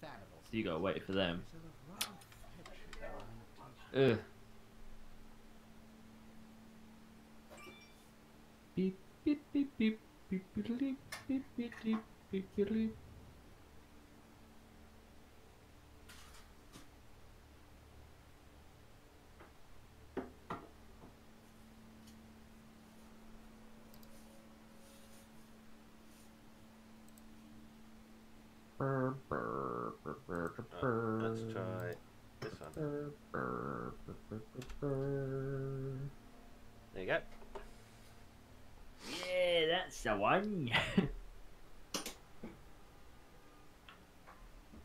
So you gotta wait for them. Ugh. Beep beep beep beep beep beep beep beep beep beep beep beep beep. Let's try this one. There you go. Yeah, that's the one.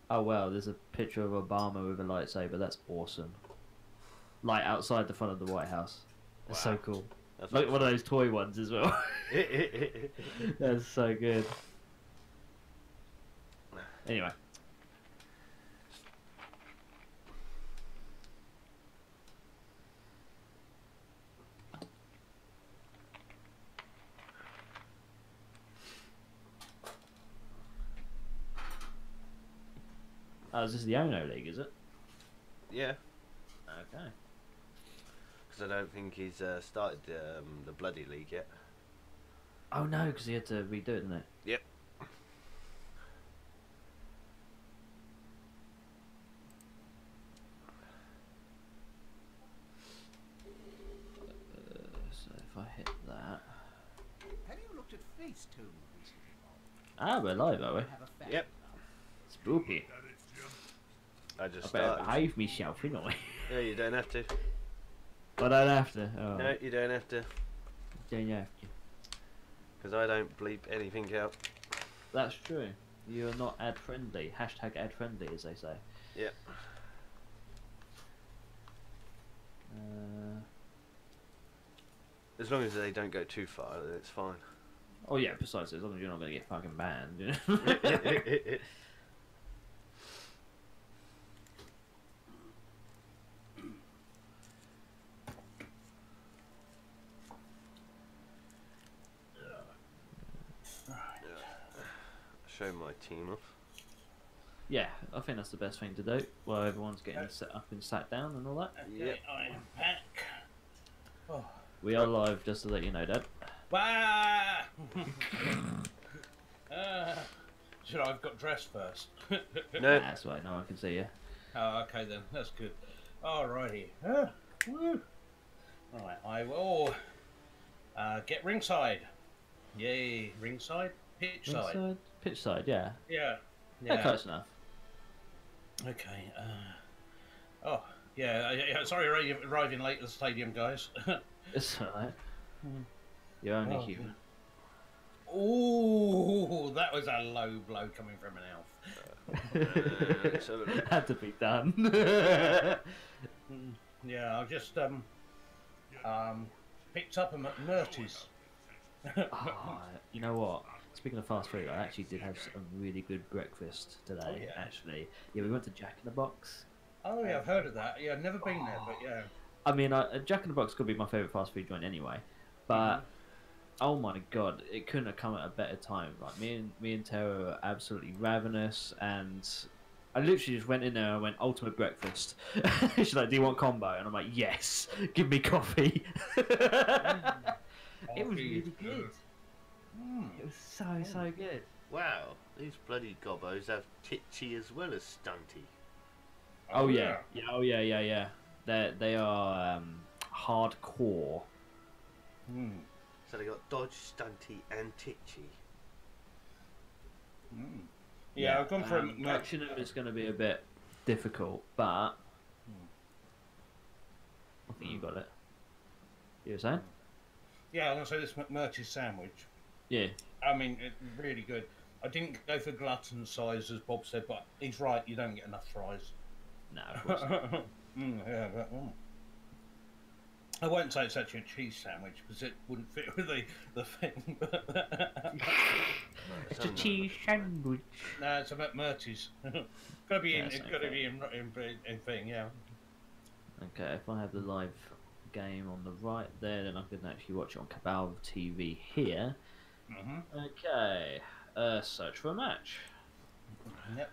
Oh wow, there's a picture of Obama with a lightsaber. That's awesome. Like outside the front of the White House. That's so Wow. cool. That's Like awesome. one of those toy ones as well. That's so good. Anyway. Oh, is this the Ono League, is it? Yeah, Okay. because I don't think he's started the Bloody League yet. Oh no, because he had to redo it, didn't it? Yep. So if I hit that. Have you looked at Facetune recently, Bob? Ah, we're live, are we? Have a fact Yep. Spooky. I just I better started. behave myself, you know. Yeah, you don't have to. I don't have to. Oh, No, you don't have to. don't have to. Because I don't bleep anything out. That's true. You're not ad friendly. Hashtag ad friendly, as they say. Yep. As long as they don't go too far, then it's fine. Oh yeah, precisely. As long as you're not going to get fucking banned. You know? Show my team off. Yeah, I think that's the best thing to do while everyone's getting set up and sat down and all that. Yep. I am back. Oh. We are live, just to let you know, Dad. Wah! Should I have got dressed first? No. That's right. No one can see you. Oh, okay then. That's good. Alrighty. Woo. Right, I will get ringside. Yay, ringside? Pitch side. Inside, pitch side, yeah. Yeah. Yeah, close enough. Okay. Oh, yeah. Sorry, arriving late at the stadium, guys. It's alright. You're only Oh, human. Ooh, that was a low blow coming from an elf. Let's have a look. Had to be done. Yeah, I've just picked up a McMurtry's. Oh, you know what? Speaking of fast food, I actually did have a really good breakfast today. Oh, yeah. Actually, yeah, we went to Jack in the Box. Oh yeah, I've heard of that. Yeah, I've never been there, but yeah. I mean, Jack in the Box could be my favourite fast food joint anyway, but oh my god, it couldn't have come at a better time. Like me and Tara were absolutely ravenous, and I literally just went in there and went ultimate breakfast. She's like, "Do you want combo?" And I'm like, "Yes, give me coffee." It was really good. It was so good. Wow, these bloody gobos have titchy as well as stunty. Oh yeah, yeah. They are hardcore. So they got dodge, stunty, and titchy. Yeah, I've gone for a Matching them is going to be a bit difficult, but I think you got it. You were saying? Yeah, I'm gonna say this McMurtry's sandwich. Yeah. I mean, it's really good. I didn't go for glutton size as Bob said, but he's right. You don't get enough fries. No, of course not. Yeah, but, I won't say it's actually a cheese sandwich because it wouldn't fit with the thing. It's a cheese sandwich. No, it's a McMurtry's. Gotta be Yeah, in. same It's gotta thing. be in thing. Yeah. Okay, if I have the live game on the right there, then I can actually watch it on Cabal TV here. Okay, search for a match. Yep.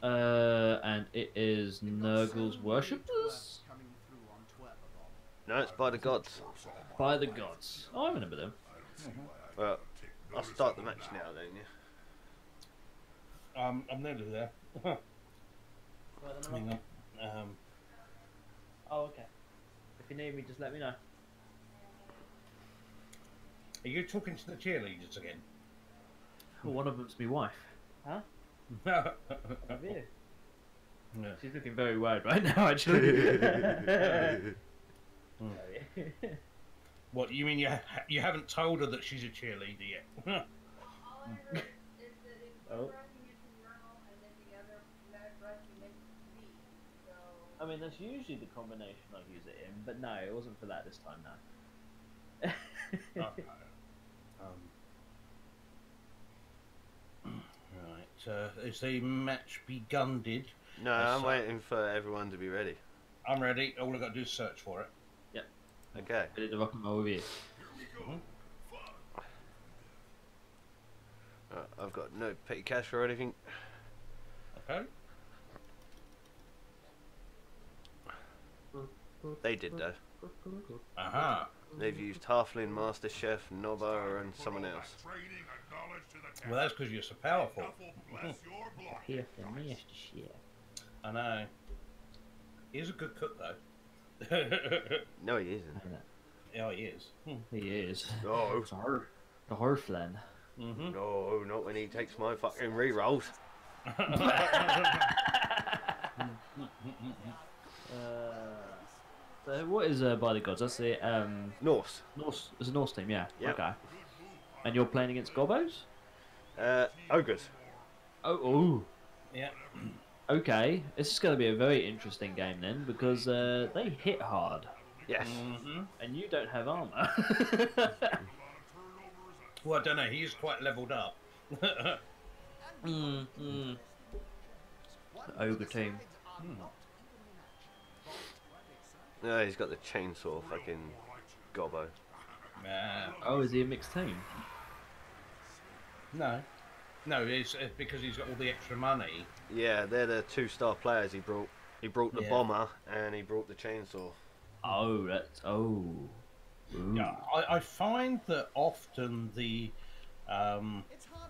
And it is Nurgle's worshippers Coming through on Twerpabon. No, it's by the gods. by the gods. Oh, I remember them. Well, I'll start the match now, don't you? I'm nearly there. Hang on. Oh, okay. If you need me, just let me know. Are you talking to the cheerleaders again? Well, one of them's my wife. Huh? Yeah. Have you? She's looking very worried right now, actually. What, you mean you haven't told her that she's a cheerleader yet? All I heard is that if Oh. one brushing into the urinal and then the other brushing makes me. So. I mean, that's usually the combination I use it in, but no, it wasn't for that this time, no. Okay. Right. Is the match begun? No, I'm waiting for everyone to be ready. I'm ready. All I've got to do is search for it. Okay. Ready to rock and roll with you. I've got no petty cash or anything. Okay. They did though. Aha. They've used Halfling, Master Chef, Nobber, and someone else. Well, that's because you're so powerful. Here for me, shit. I know. He's a good cook, though. No, he isn't. Yeah, he is. He is. No, The Horflan. Mm-hmm. no, not when he takes my fucking re-rolls. So what is by the gods? That's the Norse. Norse. It's a Norse team, yeah. Yep. Okay. And you're playing against Gobos? Ogres. Oh. Yeah. Okay. This is going to be a very interesting game then, because they hit hard, Yes. Mm-hmm. and you don't have armor. Well, I don't know. He's quite leveled up. The ogre team. No, he's got the chainsaw fucking gobbo. Oh, is he a mixed team? No. No, it's because he's got all the extra money. Yeah, they're the 2-star players he brought. He brought the Yeah. bomber and he brought the chainsaw. Oh, that's Ooh. Yeah, I find that often the It's hard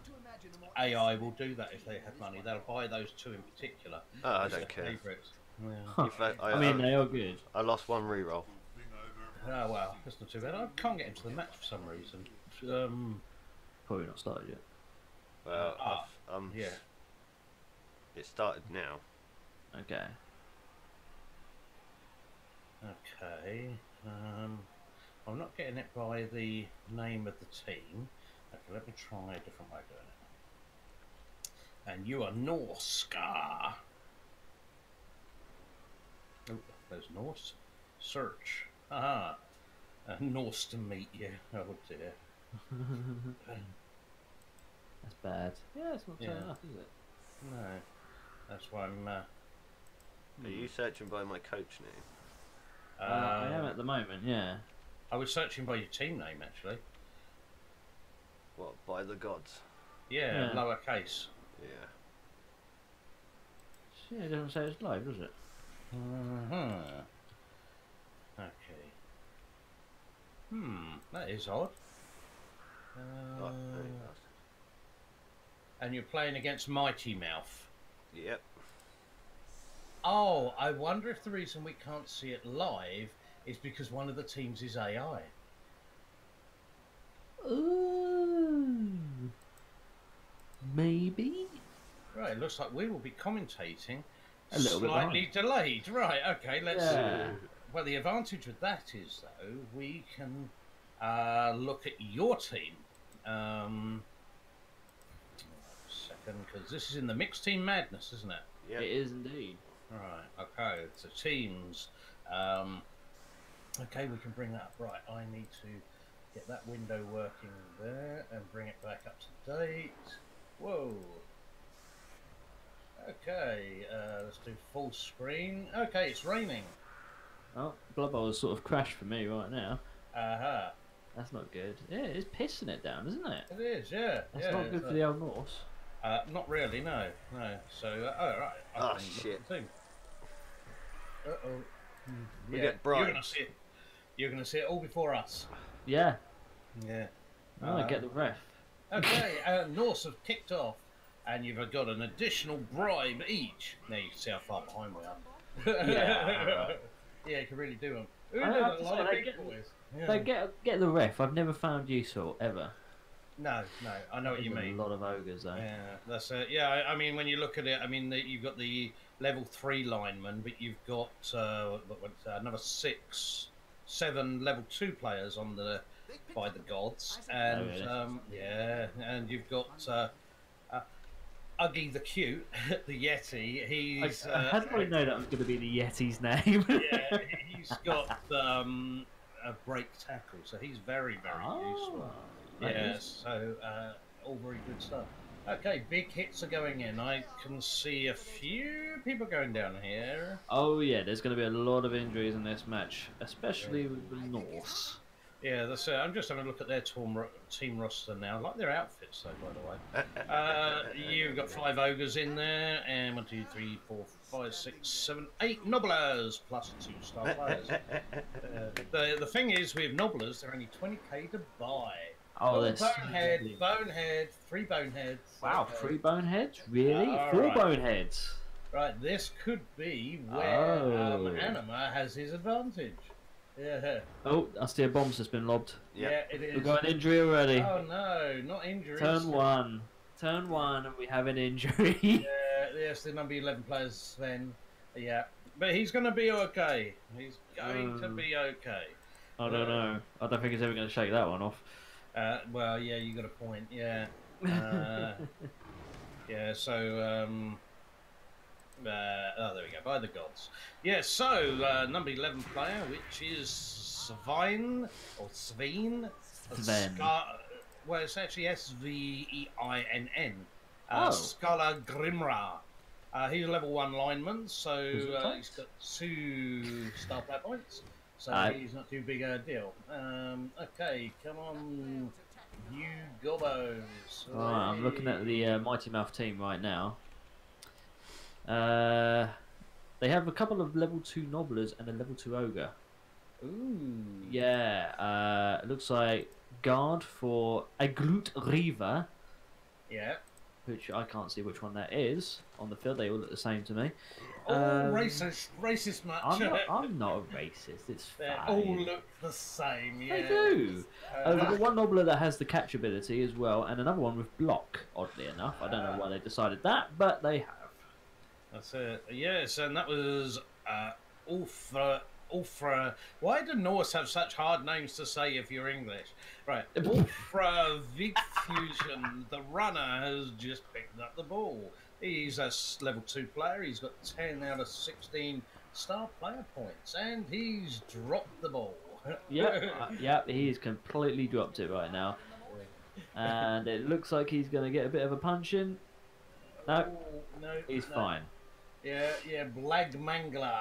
to imagine a more AI will do that if they have money. They'll buy those two in particular. Oh, I as don't their care. favourites. Yeah. Huh. In fact, I mean, they are good. I lost one re-roll. Oh, well, that's not too bad. I can't get into the match for some reason. Probably not started yet. Well, Yeah. it started now. Okay. Okay. I'm not getting it by the name of the team. Okay, let me try a different way of doing it. And you are Norska. Oh, there's Norse. Search. Aha. Norse to meet you. Oh dear. That's bad. Yeah, it's not Yeah. enough, is it? No. That's why I'm. Are you searching by my coach name? I am at the moment, yeah. I was searching by your team name actually. What, by the gods? Yeah, Yeah. lowercase. Yeah. Yeah, it doesn't say it's live, does it? Okay. That is odd. Oh, there you go. And you're playing against Mighty Mouth. Yep. Oh, I wonder if the reason we can't see it live is because one of the teams is AI. Ooh. Maybe? Right, it looks like we will be commentating A little bit slightly delayed. Right, okay, let's Yeah. Well, the advantage of that is, though, we can look at your team. Second, because this is in the Mixed Team Madness, isn't it? Yep. It is indeed. Right, okay, so teams. Okay, we can bring that up. Right, I need to get that window working there and bring it back up to date. Whoa. Okay, let's do full screen. Okay, it's raining. Oh, Blood Bowl has sort of crashed for me right now. Aha. That's not good. Yeah, it's pissing it down, isn't it? It is, yeah. That's yeah, not good for the old Norse. Not really, no. So, oh, right. I Oh, can look shit. at the team. Uh-oh. We Yeah, get bribed. You're gonna see it all before us. Yeah. Yeah. Oh, get the ref. Okay, Norse have kicked off, and you've got an additional bribe each. Now you can see how far behind we are. Yeah. Yeah, you can really do them. Who I knew have that to a lot say, of they big get- boys? Yeah. They get the ref. I've never found useful ever. No, I know what you There's mean. A lot of ogres though. Yeah, that's it. Yeah, I mean, when you look at it, I mean, you've got the level 3 lineman, but you've got another 7 level 2 players on the by the gods, and Oh, really? and you've got Uggy the Cute, the Yeti. He's How do I know that was going to be the Yeti's name? yeah, he's got a break tackle, so he's very useful. that Yeah, is- so all very good stuff. Okay, big hits are going in. I can see a few people going down here. Oh yeah, there's going to be a lot of injuries in this match, especially with the Norse. Yeah, that's it. I'm just having a look at their team roster now. I like their outfits, though, by the way. You've got 5 ogres in there, and 1, 2, 3, 4, 5, 6, 7, 8 nobblers, plus 2 star players. The thing is, with nobblers, they're only 20k to buy. Oh, that's Bonehead, 3 boneheads. wow, Okay. 3 boneheads, really? All 4 right. boneheads. Right, this could be where Oh. Anima has his advantage. Yeah, Oh, I see a bomb that's been lobbed. Yeah. it is. We've got an injury already. Oh no, not injuries. Turn 1, and we have an injury. Yeah, yes, the number 11 players then. Yeah, but he's going to be okay. He's going to be okay. I don't know. I don't think he's ever going to shake that one off. Well, yeah, you got a point. Yeah. Yeah. So. Oh, there we go. By the gods. Yeah. So number 11 player, which is Svein or Svein. Sven. Well, it's actually Sveinn. Oh. Skala Grimra. He's a level 1 lineman, so Who's the he's got 2 star player points. So Aye. he's not too big a deal. Okay, come on, you gobos. Alright, I'm looking at the Mighty Mouth team right now. They have a couple of level 2 nobblers and a level 2 ogre. Ooh. Yeah, it looks like guard for Aglut Riva, Yeah. which I can't see which one that is on the field. They all look the same to me. Oh, Um, racist much. I'm not a racist. It's They fine. all look the same. Yeah. They do. We've got one nobbler that has the catch ability as well, and another one with block. Oddly enough, I don't know why they decided that, but they have. That's it. Yes, and that was Ulfra. Why do Norse have such hard names to say if you're English? Right. Ulfra Vigfusion, the runner, has just picked up the ball. He's a level 2 player. He's got 10 out of 16 star player points, and he's dropped the ball. Yep, he's completely dropped it right now. And it looks like he's going to get a bit of a punch in. No, No, he's no. fine. Yeah, Blagmangler.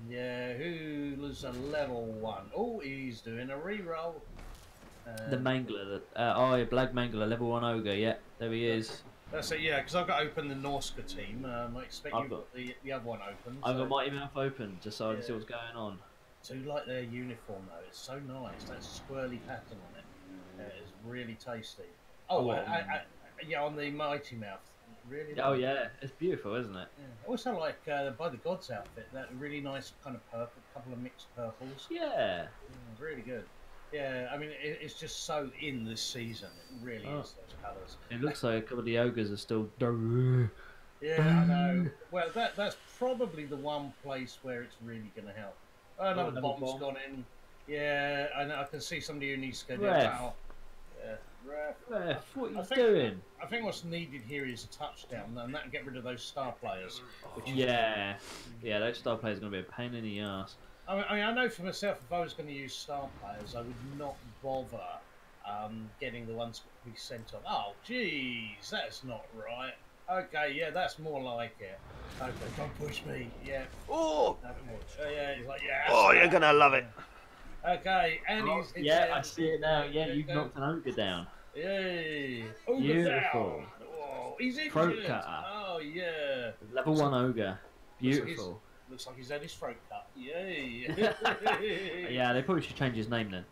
Yeah, who's a level 1? Oh, he's doing a reroll. The Mangler, Blag Mangler, level 1 ogre, yeah, there he is. That's it, yeah, because I've got open the Norska team. I expect I've you've got the other one open. I've so- got Mighty Mouth open, just so I can see Yeah. what's going on. I do like their uniform though, it's so nice. That swirly pattern on it. It's really tasty. Oh, yeah, on the Mighty Mouth. Really Oh nice. yeah, it's beautiful, isn't it? Yeah. I also like By the Gods outfit, that really nice kind of purple, couple of mixed purples. Yeah. Really good. Yeah, I mean, it's just so in this season. It really Oh. is, those colours. It looks like a couple of the ogres are still... Yeah, I know. Well, that's probably the one place where it's really going to help. Another another bomb's bomb. gone in. Yeah, I can see somebody who needs to go Ref. down. Yeah, ref. Ref, what are you I think- doing? I think what's needed here is a touchdown, and that can get rid of those star players. Which is, Yeah. Yeah, those star players are going to be a pain in the ass. I know for myself, if I was going to use star players, I would not bother getting the ones we sent off. Oh, jeez, that's not right. Okay, yeah, that's more like it. Okay, don't push me. Yeah. Oh! Okay. Yeah, he's like, yeah. Oh, you're gonna love it. Okay, and he's Yeah, I see it now. Yeah, you've knocked an ogre down. Yay! Ogre Beautiful. down. Oh, he's injured. Throat cutter. Oh yeah. Level 1 ogre. Looks like Beautiful. Looks like he's had his throat cut. Yay. Yeah, they probably should change his name then.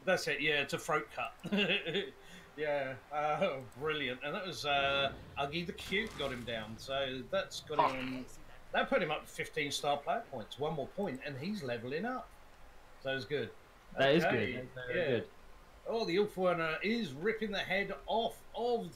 That's it. Yeah, it's a throat cut. Yeah, brilliant. And that was Uggy the Cute got him down. So that's got him. That put him up to 15-star player points. One more point, and he's leveling up. So it's good. That is Okay, good. That's very good. Oh, the Ulfwerener is ripping the head off of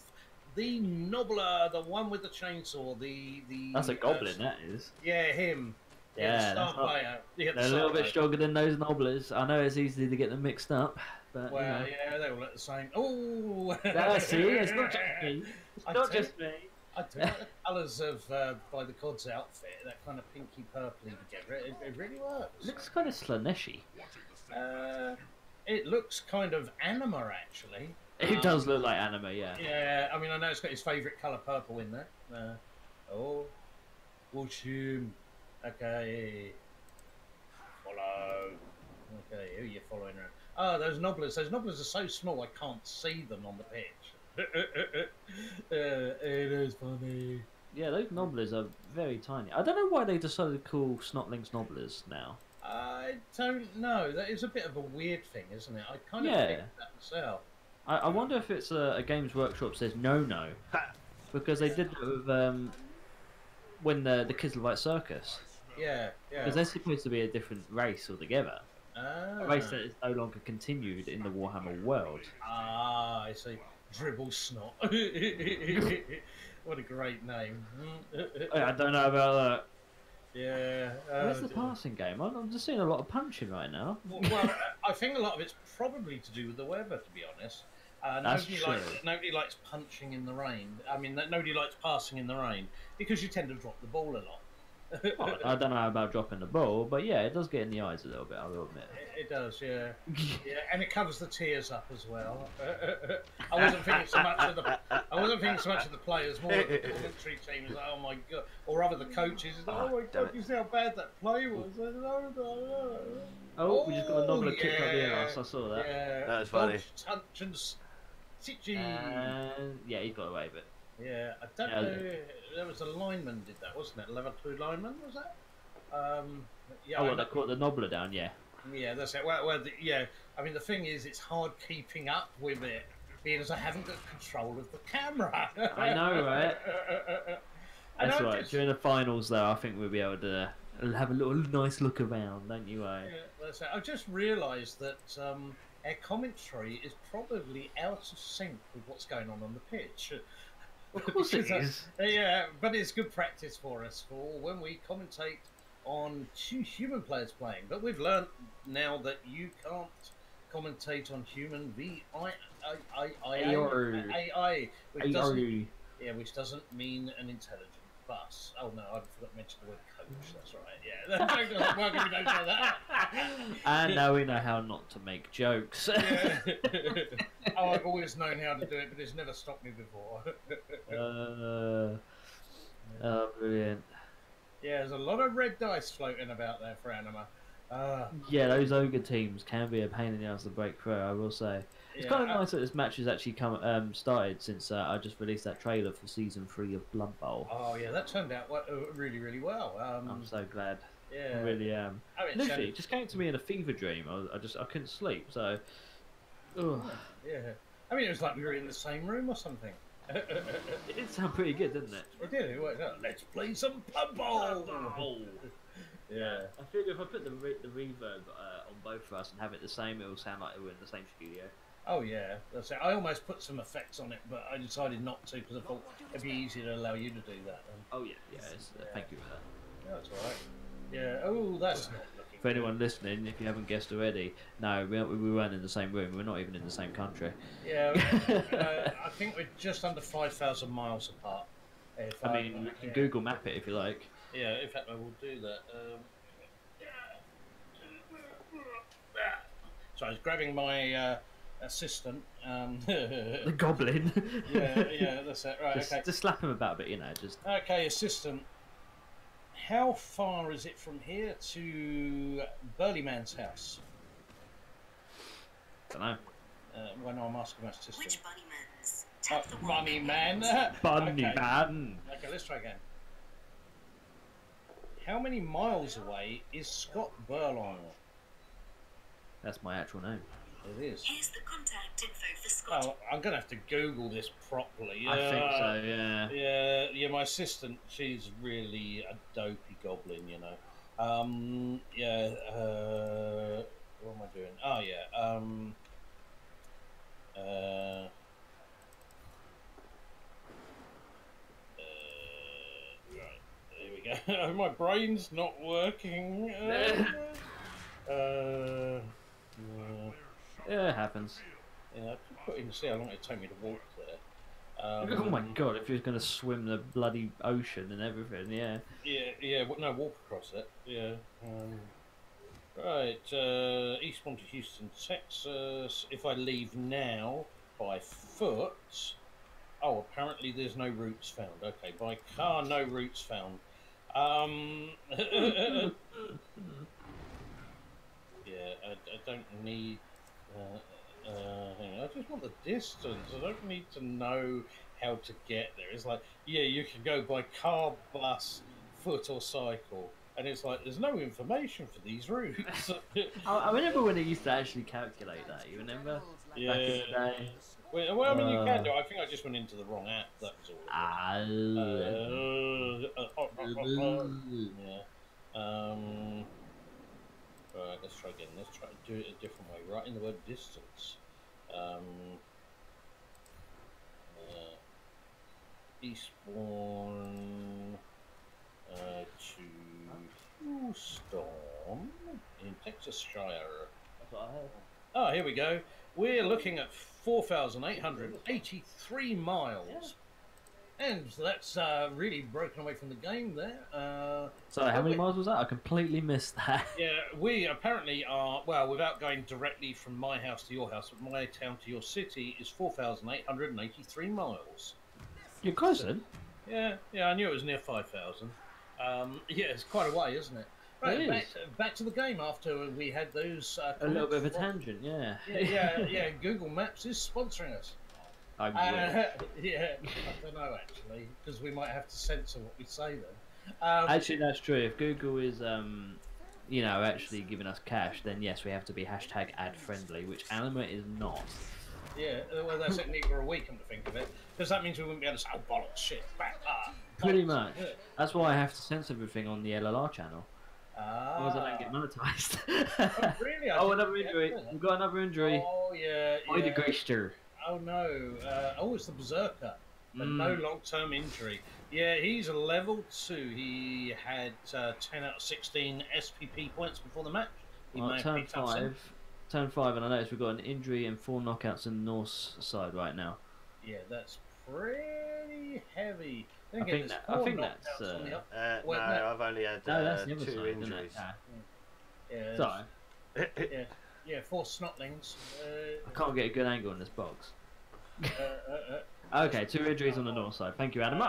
the Nobbler, the one with the chainsaw. The That's a goblin, that is. Yeah, him. Yeah, the that's star not- player. Yeah, the They're a star little bit player. stronger than those nobblers. I know it's easy to get them mixed up, but Well, you know. yeah, they all look the same. Oh, See, it's not just me. It's I not tell just me. I do like the colours of by the God's outfit, that kind of pinky purpley together. It really works. Looks kind of Slaneshi. It looks kind of anima actually. It does look like anime, yeah. Yeah, I mean, I know it's got his favourite colour purple in there. Oh, watch him. Okay. Follow. Okay, who are you following around? Oh, those Nobblers. Those Nobblers are so small I can't see them on the pitch. It is funny. Yeah, those nobblers are very tiny. I don't know why they decided to call Snotlings nobblers now. I don't know. That is a bit of a weird thing, isn't it? I kind of Yeah. think that myself. I wonder if it's a Games Workshop says no, because they did that with when the Kislevites Circus, Yeah, yeah. because they're supposed to be a different race altogether, Ah, a race that is no longer continued in the Warhammer world. I see. Dribble Snot. What a great name. I don't know about Yeah. that. Where's the passing game? I'm just seeing a lot of punching right now. Well, I think a lot of it's probably to do with the weather, to be honest. That's true. Nobody likes punching in the rain. I mean, nobody likes passing in the rain because you tend to drop the ball a lot. Well, I don't know about dropping the ball, but yeah, it does get in the eyes a little bit, I will admit. It does, yeah. Yeah, and it covers the tears up as well. I wasn't thinking so much of the players, more of the commentary team. Is like, oh my god, or rather the coaches. Is like, oh my damn god, it. you see how bad that play was. I said, oh, no. Oh, we just got a nobbler kick up the yeah. arse, I saw that. Yeah, That was funny. Touch and Stitchy. And yeah, he got away with it. Yeah, I don't Yeah, know. There was a lineman did that, wasn't it? Level 2 lineman, was that? Yeah. Oh, I well, they know- caught the nobbler down, yeah. Yeah, that's it. Well, yeah. I mean, the thing is, it's hard keeping up with it because I haven't got control of the camera. I know, right? And That's I'm right. just- During the finals, though, I think we'll be able to have a little nice look around, don't you? Yeah, that's it. I've just realised that our commentary is probably out of sync with what's going on the pitch. Of course it Because, is. Yeah, but it's good practice for us for when we commentate on two human players playing. But we've learnt now that you can't commentate on human AI, which doesn't, yeah, which doesn't mean an intelligent bus. Oh no, I forgot to mention the word coach. That's right. Yeah, that joke doesn't work if you don't say that. And now we know how not to make jokes. Yeah. Oh, I've always known how to do it, but it's never stopped me before. Oh, brilliant. Yeah, there's a lot of red dice floating about there for Anima. Yeah, those ogre teams can be a pain in the ass to break through, I will say. It's Yeah, kind of nice that this match has actually started since I just released that trailer for Season 3 of Blood Bowl. Oh yeah, that turned out really, really well. I'm so glad. Yeah, I really am. I mean, Literally, it just came to me in a fever dream. I couldn't sleep, so... Ugh. yeah. I mean, it was like we were in the same room or something. It did sound pretty good, didn't it? We did. It worked out. Let's play some Blood Bowl. Yeah. I feel if I put the reverb on both of us and have it the same, it will sound like we're in the same studio. Oh yeah, that's it. I almost put some effects on it, but I decided not to because I thought it'd be easier to allow you to do that. Then. Oh yeah, thank you for that. Yeah, that's all right. Yeah. Oh, that's not looking. For anyone listening, if you haven't guessed already, no, we weren't in the same room. We're not even in the same country. Yeah. I think we're just under 5,000 miles apart. If I mean, we can Google Map it if you like. Yeah, in fact, I will do that. So I was grabbing my assistant. The goblin. yeah, that's it. Right, okay. Just slap him about a bit, you know. Just Okay, assistant. How far is it from here to Burly Man's house? don't know. When I'm asking my assistant. Which Bunnymans? Money man. Bunny Okay. man. Okay, let's try again. How many miles away is Scott Burlong? That's my actual name. It is. Here's the contact info for Scott. Oh, I'm gonna have to Google this properly. I think so. Yeah. Yeah. My assistant, she's really a dopey goblin, you know. Yeah. What am I doing? Oh, yeah. Right. There we go. My brain's not working. Yeah. Yeah, it happens. Yeah, I could put in to see how long it take me to walk there. Oh my god! If you're going to swim the bloody ocean and everything, yeah. Yeah. No, walk across it. Yeah. Right. Eastbourne to Houston, Texas. If I leave now by foot. Oh, apparently there's no routes found. Okay, by car, no routes found. Yeah, I don't need. Hang on, I just want the distance. I don't need to know how to get there. It's like, yeah, you can go by car, bus, foot, or cycle, and it's like there's no information for these routes. I remember when it used to actually calculate that. You remember? Yeah. Back in the day. Well, I mean, you can do. I think I just went into the wrong app. That was all. Yeah. Right, let's try again. Let's try to do it a different way. Right in the word distance. Eastbourne to Houston in Texas Shire. That's what I heard. Oh, here we go. We're looking at 4,883 miles. And that's really broken away from the game there. Sorry, how many miles was that? I completely missed that. Yeah, we apparently are, well, without going directly from my house to your house, but my town to your city is 4,883 miles. You're close then. Yeah, I knew it was near 5,000. Yeah, it's quite a way, isn't it? Right, It back to the game after we had those... A little bit of a tangent, yeah. Yeah, Google Maps is sponsoring us. I will. Yeah, I don't know actually, because we might have to censor what we say then. Actually, that's true. If Google is, you know, actually giving us cash, then yes, we have to be hashtag ad friendly, which Anima is not. Yeah, well, that's it. Neither are we, come to think of it, because that means we wouldn't be able to say, "Oh bollocks, shit, back up." Pretty much. That's why I have to censor everything on the LLR channel. Otherwise, I don't get monetized. Oh, really? Oh, another injury. We've got another injury. Oh, yeah. By the Greister. Oh, no. It's the Berserker. But no long-term injury. Yeah, he's a level 2. He had 10 out of 16 SPP points before the match. He may have Turn picked up some. 5. Turn 5, and I noticed we've got an injury and 4 knockouts in the Norse side right now. Yeah, that's pretty heavy. I think that's. no, I've only had No, that's the other 2 side, isn't it? injuries. Yeah, Sorry. yeah, 4 snotlings. I can't get a good angle in this box. Okay, 2 injuries on the north side. Thank you, Adam.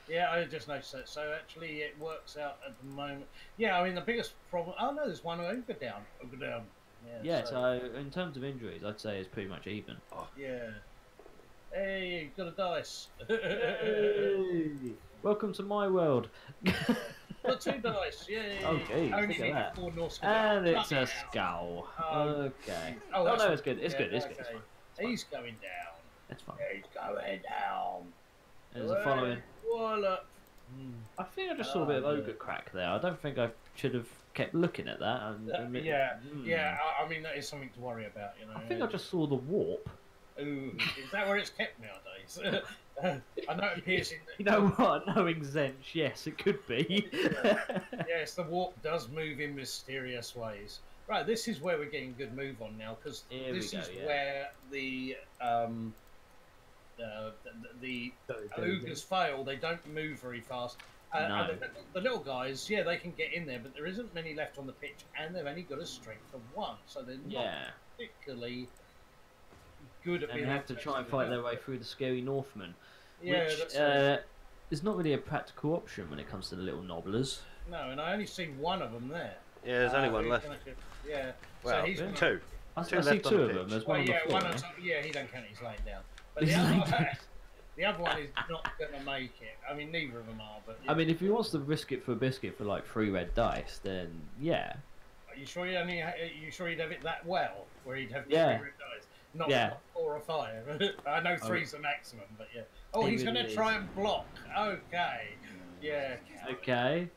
Yeah, I just noticed that. So actually, it works out at the moment. Yeah, I mean the biggest problem. Oh no, there's one over down. Yeah, so in terms of injuries, I'd say it's pretty much even. Yeah. Hey, you've got a dice. Hey, welcome to my world. Got 2 dice. Yay. Okay, Only look at need that. 4 Norse. And it's Bloody a hell. skull. Oh. Okay. Oh, No, that's no, it's good. It's good. It's okay. good. He's going down. It's fine. He's going down. There's a following. Wallop. I think I just saw a bit of ogre crack there. I don't think I should have kept looking at that. Yeah. I mean that is something to worry about, you know. I think I just saw the warp. Ooh, is that where it's kept nowadays? I know it appears in. You know what? Knowing Zench, yes, it could be. Yes, the warp does move in mysterious ways. Right, this is where we're getting good move on now, because this is where the ogres fail. They don't move very fast. No. And the little guys, yeah, they can get in there, but there isn't many left on the pitch, and they've only got a strength of 1, so they're not particularly good at And being they have to try and fight their way through the scary Northmen, Yeah, which that's is not really a practical option when it comes to the little nobblers. no, and I only see 1 of them there. Yeah, there's only one who's left. Yeah. Well, so he's 2. Two I see left on two the of them. pitch. There's Well, one on the yeah, floor. one on eh? top, yeah, he don't count. He's laying down. But He's laying down. the other one is not going to make it. I mean, neither of them are. But yeah. I mean, if he wants to risk it for a biscuit for like 3 red dice, then yeah. Are you sure you sure he'd have it that well, where he'd have Yeah. 3 red dice, not, Yeah. not 4 or 5? I know 3's the maximum, but yeah. Oh, He he's going really to is. try and block. Okay. Yeah. Okay.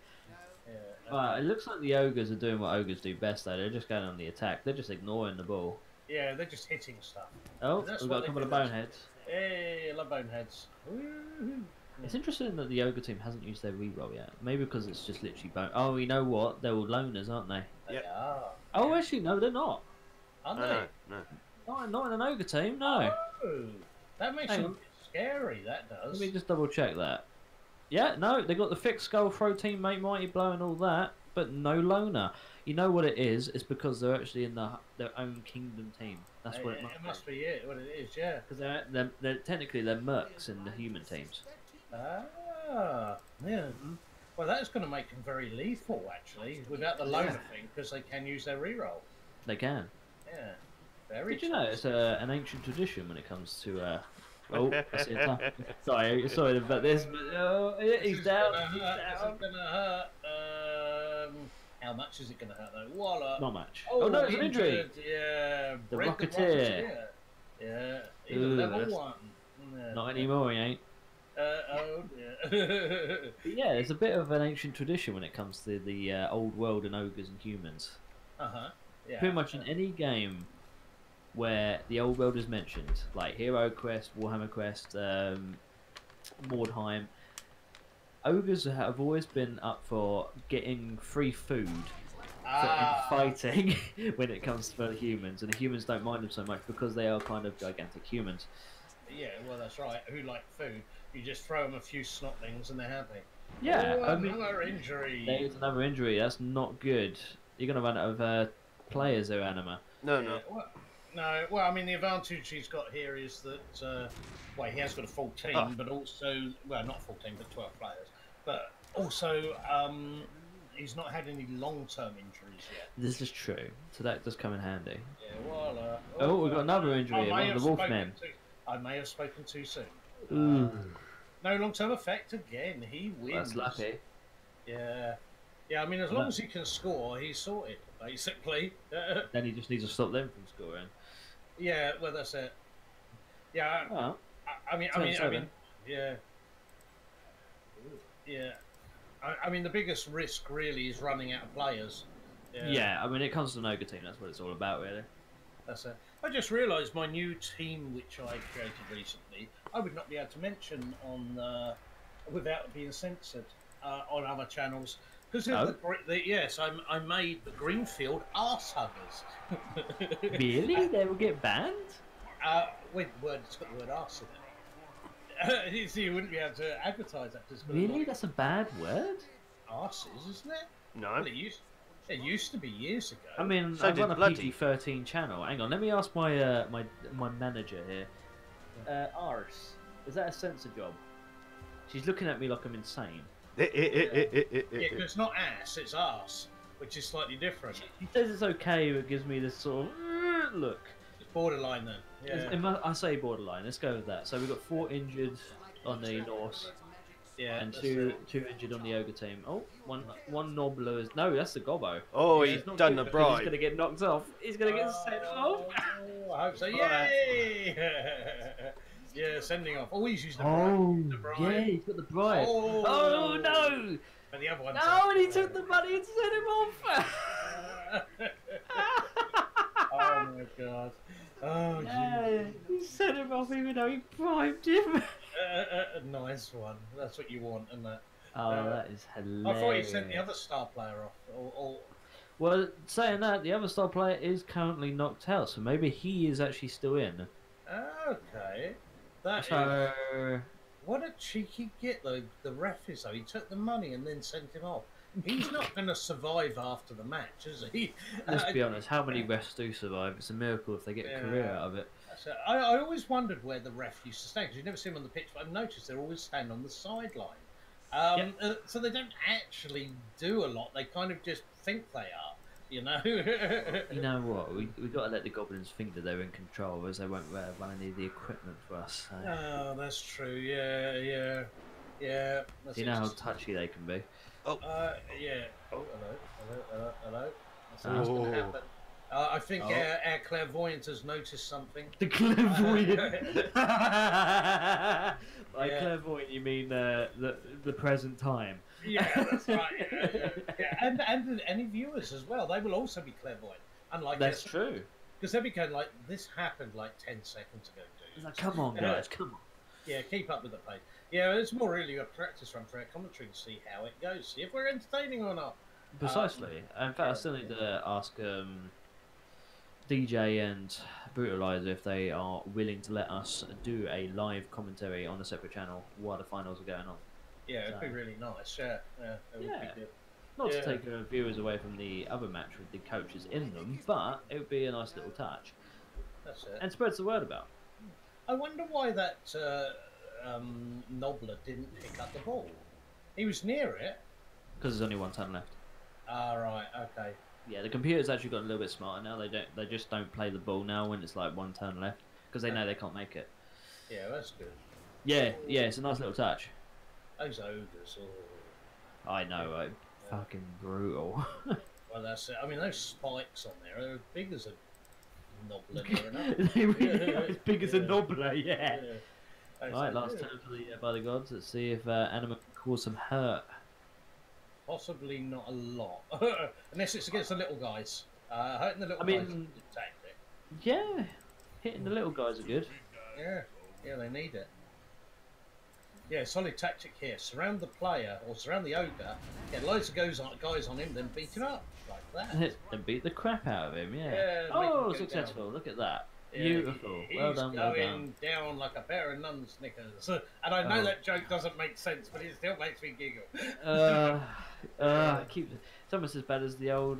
Yeah. But it looks like the ogres are doing what ogres do best, though. They're just going on the attack. They're just ignoring the ball. Yeah, they're just hitting stuff. Oh, That's we've what got a they couple do, of that's- boneheads. Hey, I love boneheads. Woo-hoo. It's interesting that the ogre team hasn't used their reroll yet. Maybe because it's just literally bone. Oh, you know what? They're all loners, aren't they? They Yep. are. Oh, actually, no, they're not. Aren't No, they? no, no. Not in an ogre team, no. Oh, that makes Hang it on. scary. That does. Let me just double check that. Yeah, no, they got the fixed skull, throw teammate, mighty blow, and all that, but no loner. You know what it is? It's because they're actually in their own kingdom team. That's what it must be. be it. What it is, yeah. Because they're technically they're mercs in the human teams. Ah, yeah. Well, that's going to make them very lethal, actually, without the loner thing, because they can use their reroll. They can. Yeah. Very. Did you know it's an ancient tradition when it comes to? Oh, I see a time. sorry about this, but he's down. He's This down. is going to hurt. How much is it going to hurt, though? Voila. Not much. Oh, no, it's an injury. injured, Yeah. The Break Rocketeer. Yeah. Ooh, Even level that's- 1. Yeah. Not anymore, he ain't. Oh, dear. But yeah, there's a bit of an ancient tradition when it comes to the old world and ogres and humans. Uh-huh. Yeah. Pretty much in any game where the old world is mentioned, like Hero Quest, Warhammer Quest, Mordheim, ogres have always been up for getting free food in fighting when it comes to humans, and the humans don't mind them so much because they are kind of gigantic humans. Yeah, well, that's right. Who like food? You just throw them a few snotlings and they're happy. Yeah, Oh, I mean, another injury. there's another injury. That's not good. You're gonna run out of players there, Anima. No, Yeah, no. well, I mean, the advantage he's got here is that, well, he has got a full team, Oh. but also, well, not full team, but 12 players. But also, he's not had any long-term injuries yet. This is true, so that does come in handy. Yeah, well, Oh, we've got another injury here, one of the Wolfmen. I may have spoken too soon. Ooh, No long-term effect again. He wins. that's lucky. Yeah. Yeah, I mean, as long as he can score, he's sorted, basically. Then he just needs to stop them from scoring. Yeah, well, that's it. Yeah, Oh, I mean, yeah. Yeah. I mean, the biggest risk really is running out of players. yeah. I mean, it comes to an ogre team. That's what it's all about, really. That's it. I just realised my new team, which I created recently, I would not be able to mention on without being censored on other channels. Because Oh. yes, I made the Greenfield arsehuggers. Really? They will get banned? With word, it's got the word arse in it. So you wouldn't be able to advertise that. 'Cause it's got a lot Really? of That's a bad word? arses, isn't it? No. Well, it used to be years ago. I mean, So I did run a Bloody. PG-13 channel. Hang on, let me ask my my manager here. Ars, is that a censor job? She's looking at me like I'm insane. yeah, 'cause it's not ass, it's arse, which is slightly different. She says it's okay, but gives me this sort of look. It's borderline then. Yeah. I say borderline. Let's go with that. So we've got 4 injured on the Norse Yeah, and that's two it. injured on the ogre team. Oh, one Nobbler is no, that's the Gobbo. Oh, Yeah, he's it's not done good the because He's bride. gonna get knocked off. He's gonna get sent off. Oh, I hope so. Alright. Yay! Yeah, sending off. Oh, he's used the Oh, bride. The bride. yeah, he's got the bride. Oh. Oh no! And the other one. No, and he took the money and sent him off. Oh my god. Oh, Yeah, he sent him off even though he bribed him. nice one. That's what you want, isn't it? Oh, that is I hilarious. thought you sent the other star player off. Or Well, saying that, the other star player is currently knocked out, so maybe he is actually still in. okay. That is, So, what a cheeky git though. The ref is though. He took the money and then sent him off. He's not going to survive after the match, is he? let's be honest, how many refs do survive? It's a miracle if they get a career out of it. So I always wondered where the ref used to stand because you never see him on the pitch, but I've noticed they always stand on the sideline. So they don't actually do a lot. They kind of just think they are. You know. You know what? We got to let the goblins think that they're in control, as they won't run any of the equipment for us. So. Oh, that's true. Yeah. That's You know how interesting. touchy they can be. Yeah. Oh, hello. That's what's going to happen. I think our clairvoyant has noticed something. The clairvoyant. By clairvoyant, you mean the present time. Yeah, that's right. Yeah. And any viewers as well. They will also be clairvoyant. Unlike That's true. Because they become like, this happened like 10 seconds ago, dude. It's like, come on, guys, come on. Yeah, keep up with the pace. Yeah, it's more really a practice run for our commentary to see how it goes, see if we're entertaining or not. Precisely. In fact, I still need to ask DJ and Brutalizer if they are willing to let us do a live commentary on a separate channel while the finals are going on. Yeah, it'd be really nice. Yeah, it would be good. Not to take viewers away from the other match with the coaches in them, but it would be a nice little touch. That's it. And spreads the word about. I wonder why that Nobler didn't pick up the ball. He was near it. Because there's only one turn left. Ah, right, okay. Yeah, the computer's actually got a little bit smarter now. They just don't play the ball now when it's like one turn left because they know they can't make it. Yeah, that's good. Yeah, it's a nice little touch. Those ogres. Oh. I know, right? Fucking brutal. Well, that's it. I mean, those spikes on there are as big as a Nobler. Near enough. They really are as big as a Nobler, yeah. Right, last turn. turn for the by the gods. Let's see if Anima can cause some hurt. Possibly not a lot, unless it's against the little guys. Hurting the little guys is a good tactic. Yeah, hitting the little guys are good. Yeah, they need it. Yeah, solid tactic here. Surround the player or surround the ogre. Get loads of guys on him, then beat him up like that. And beat the crap out of him. Yeah. Yeah, make him Oh, go successful! down. Look at that. Yeah, Beautiful. Well done. Well He's done. going down like a pair of nun snickers. And I know that joke doesn't make sense, but it still makes me giggle. It's almost as bad as the old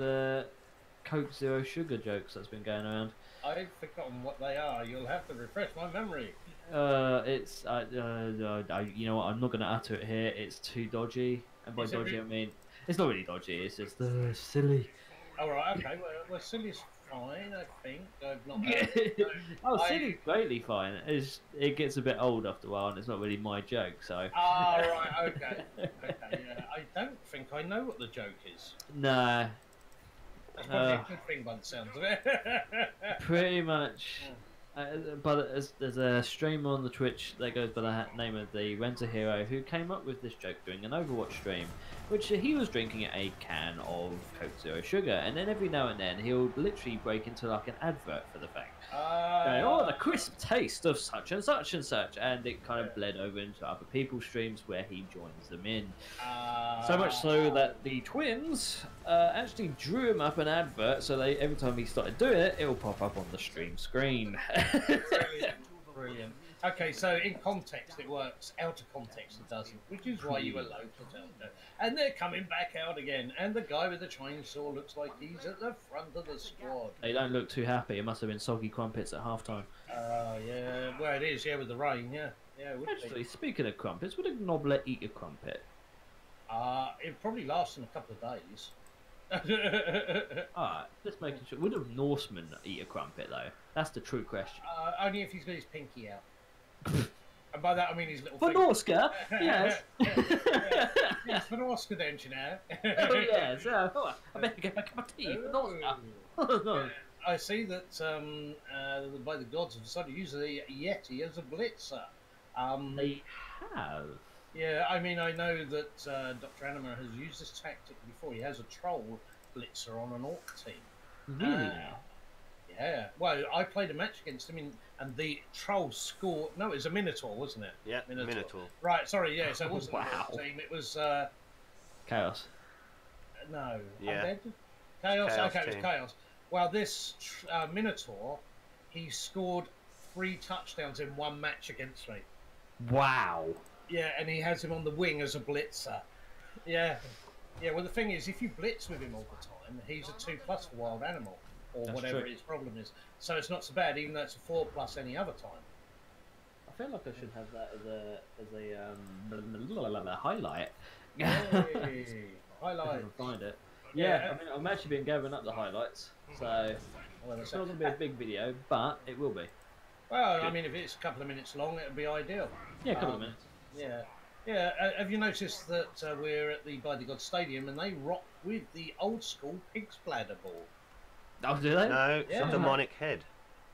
Coke Zero Sugar jokes that's been going around. I've forgotten what they are. You'll have to refresh my memory. It's you know what? I'm not going to utter it here. It's too dodgy, and by dodgy I mean it's not really dodgy. It's just silly. All right, okay. Well, silly's fine. I think I've not. Silly's greatly fine. It gets a bit old after a while, and it's not really my joke. So. Ah, right. Okay. Yeah. I don't think I know what the joke is. Nah. That's probably a good thing by the sounds of it. Pretty much. But there's a streamer on the Twitch that goes by the name of the Renter Hero who came up with this joke during an Overwatch stream, which he was drinking a can of Coke Zero Sugar, and then every now and then he'll literally break into like an advert for the thing. Going, oh, the crisp taste of such and such and such, and it kind of bled over into other people's streams where he joins them in. So much so that the twins actually drew him up an advert, so every time he started doing it, it'll pop up on the stream screen. Brilliant. Okay, so in context it works, out of context it doesn't, which is why you were low to tell them. And they're coming back out again, and the guy with the chainsaw looks like he's at the front of the squad. They don't look too happy. It must have been soggy crumpets at halftime. Yeah, well it is, yeah, with the rain, yeah. Yeah, it would Actually, speaking of crumpets, would a Nobler eat a crumpet? It probably lasts in a couple of days. Alright, just making sure. Would a Norseman eat a crumpet, though? That's the true question. Only if he's got his pinky out. And by that I mean his little For finger. Norska? Yes. Yes, for Norska, don't you know? Oh, yes. I better get back my tea. For Norska. Oh, no. I see that by the gods have decided to use the Yeti as a blitzer. They have. Yeah, I mean, I know that Dr. Anima has used this tactic before. He has a troll blitzer on an orc team. Really? Yeah. Well, I played a match against him, and the troll scored. No, it was a Minotaur, wasn't it? Yeah, Minotaur. Right. Sorry. Yeah. So it wasn't Wow. an orc team. It was. Chaos. No. Yeah. Undead? Chaos. Chaos Okay, it was team. Chaos. Well, this Minotaur, he scored 3 touchdowns in one match against me. Wow. Yeah, and he has him on the wing as a blitzer. Yeah. Yeah, well, the thing is, if you blitz with him all the time, he's a 2+ for wild animal, or That's whatever true. his problem is. So it's not so bad, even though it's a 4+ any other time. I feel like I should have that as a highlight. Hey, I highlight. can find it. Yeah, I mean, I'm actually been gathering up the highlights, so Well, it's not going to be a big video, but it will be. well, I mean, if it's a couple of minutes long, it would be ideal. Yeah, a couple of minutes. Yeah. Yeah, have you noticed that we're at the Bloody God Stadium and they rock with the old school pig's bladder ball? Oh, do they? No, it's Yeah. a demonic head.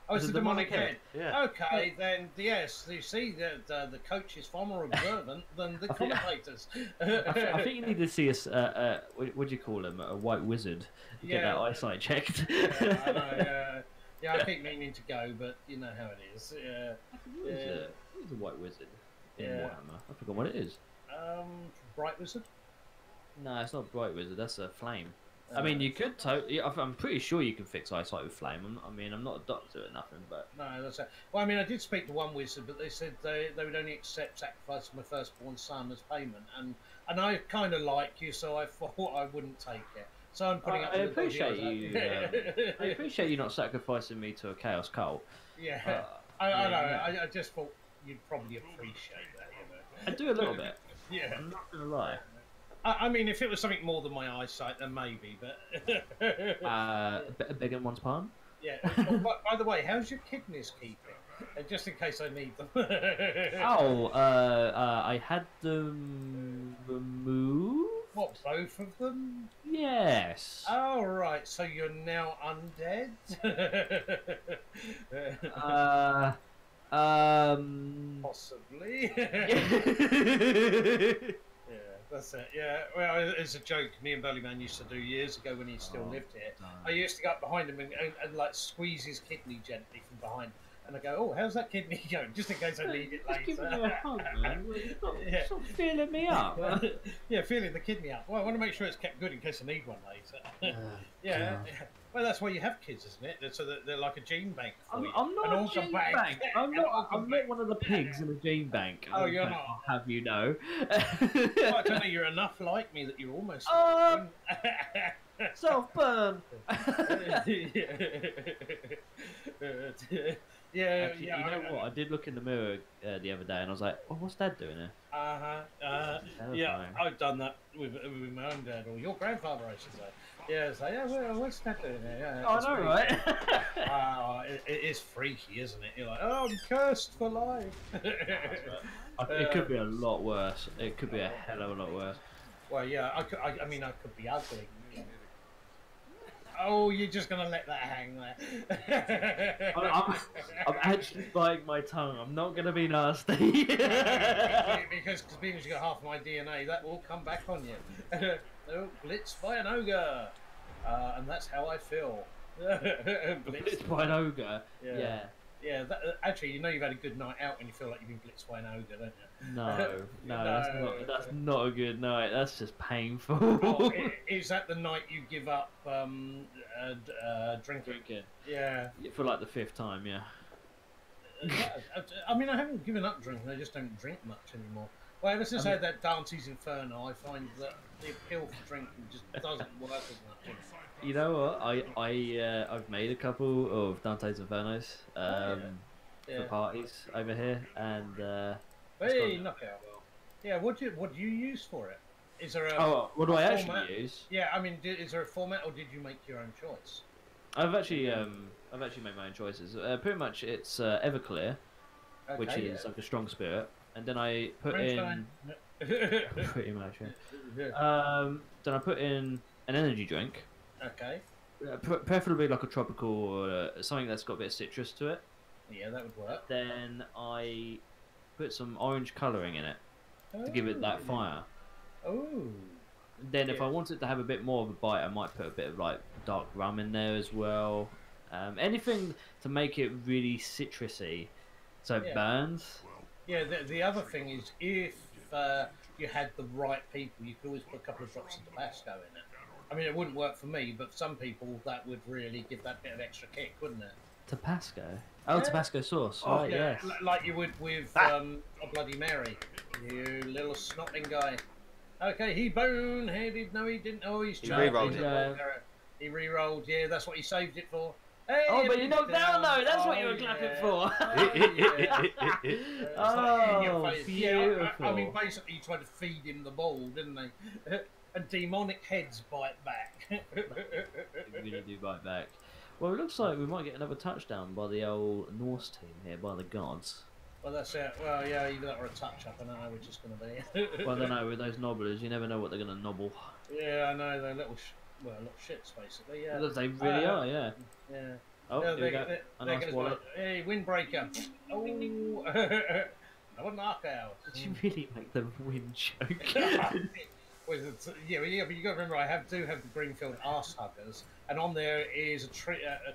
Oh, it's It's the a demonic demonic head. Yeah. Okay, then yes, you see that the coach is far more observant than the I think- commentators. I think you need to see what do you call him? A white wizard. To Get Yeah. that eyesight checked. Yeah, I know, yeah, I keep meaning to go, but you know how it is. Yeah. What is a white wizard in Yeah. Warhammer? I forgot what it is. Bright Wizard? No, it's not a bright wizard. That's a flame. I mean, you could totally. I'm pretty sure you can fix eyesight with flame. I mean, I'm not a doctor or nothing, but No, that's it. Well, I mean, I did speak to one wizard, but they said they would only accept sacrifice of my firstborn son as payment, and I kind of like you, so I thought I wouldn't take it. So I'm putting up. I with the appreciate dodgy you. eyes. I appreciate you not sacrificing me to a chaos cult. Yeah, I know. I just thought you'd probably appreciate that. I do a little bit. Yeah. I'm not gonna lie. I mean, if it was something more than my eyesight, then maybe. But Begging one's pardon. yeah. Oh, by the way, how's your kidneys keeping? Just in case I need them. Oh, I had them removed. What, both of them? Yes. Oh, right. So you're now undead? Possibly. Yeah, that's it. Yeah, well, it's a joke me and Burlyman used to do years ago when he still lived here. I used to go up behind him and like squeeze his kidney gently from behind. And I go, oh, how's that kidney going? Just in case I need it Just giving you a later. hug, man. Stop, Yeah. stop feeling me up. Yeah, feeling the kidney up. Well, I want to make sure it's kept good in case I need one later. Yeah. Well, that's why you have kids, isn't it? So that they're like a gene bank for you. I'm not An a organ gene bank. I'm not one of the pigs in a gene bank. Oh, you're In fact, not? I'll have you know. Well, I don't know, you're enough like me that you're almost... Self burn. Yeah, Actually, you know what? I did look in the mirror the other day, and I was like, "Oh, what's Dad doing here?" Yeah, Terrifying. I've done that with my own dad, or your grandfather, I should say. Yeah, it's like, yeah, well, what's that doing there? Yeah, Oh, I it's know, freaky. right? It is freaky, isn't it? You're like, oh, I'm cursed for life. It could be a lot worse. It could be a hell of a lot worse. Well, yeah, I mean, I could be ugly. Oh, you're just gonna let that hang there. I'm actually biting my tongue. I'm not gonna be nasty. because being as you got half my DNA, that will come back on you. Oh, blitzed by an ogre, and that's how I feel. Blitzed by an ogre. Yeah. Yeah, actually, you know you've had a good night out when you feel like you've been blitzed by an ogre, don't you? No, that's not a good night. That's just painful. Oh, is that the night you give up drinking? Drinking. Yeah. For like the 5th time, yeah. I mean, I haven't given up drinking. I just don't drink much anymore. Well, ever since I had that Dante's Inferno, I find that the appeal for drinking just doesn't work as much anymore. You know what? I've made a couple of Dante's Infernos for parties over here, and Hey, knockout. Yeah, what do you use for it? Is there a what do I actually format? use? Yeah, I mean, is there a format, or did you make your own choice? I've actually made my own choices. Pretty much, it's Everclear, which Okay, is like a strong spirit, and then I put French in pretty much. Yeah. Then I put in an energy drink. Okay. Preferably like a tropical or something that's got a bit of citrus to it. Yeah, that would work. Then I put some orange colouring in it to give it that fire. Oh. Then if Yeah. I wanted to have a bit more of a bite, I might put a bit of like dark rum in there as well. Anything to make it really citrusy, so it Yeah. burns. Yeah, the other thing is if you had the right people, you could always put a couple of drops of Tabasco in it. I mean, it wouldn't work for me, but for some people that would really give that bit of extra kick, wouldn't it? Tabasco. Oh, Yeah. Tabasco sauce. Oh, Right, yes. Like you would with a Bloody Mary. You little snotting guy. Okay, he boneheaded. No, he didn't. Oh, he's He charged. re-rolled it. He re-rolled. Yeah, that's what he saved it for. Hey, Oh, but you knocked down though. That's what you Oh, were clapping yeah. for. It's like in your Oh, face. Yeah, I mean, beautiful. basically, you tried to feed him the ball, didn't they? and demonic heads bite back. They really do bite back. Well, it looks like we might get another touchdown by the old Norse team here, by the gods. Well, that's it. Well, yeah, either that or a touch-up. I don't know which it's going to be. Well, I don't know, with those nobblers, you never know what they're going to nobble. Yeah, I know. They're little shits, basically, yeah. They really are, yeah. Yeah. Oh, Yeah, here we go. A nice wallet. Hey, windbreaker. Oh, another knockout. Did you really make the wind joke? Well, yeah, but you got to remember, I do have the Greenfield arse huggers, and on there is a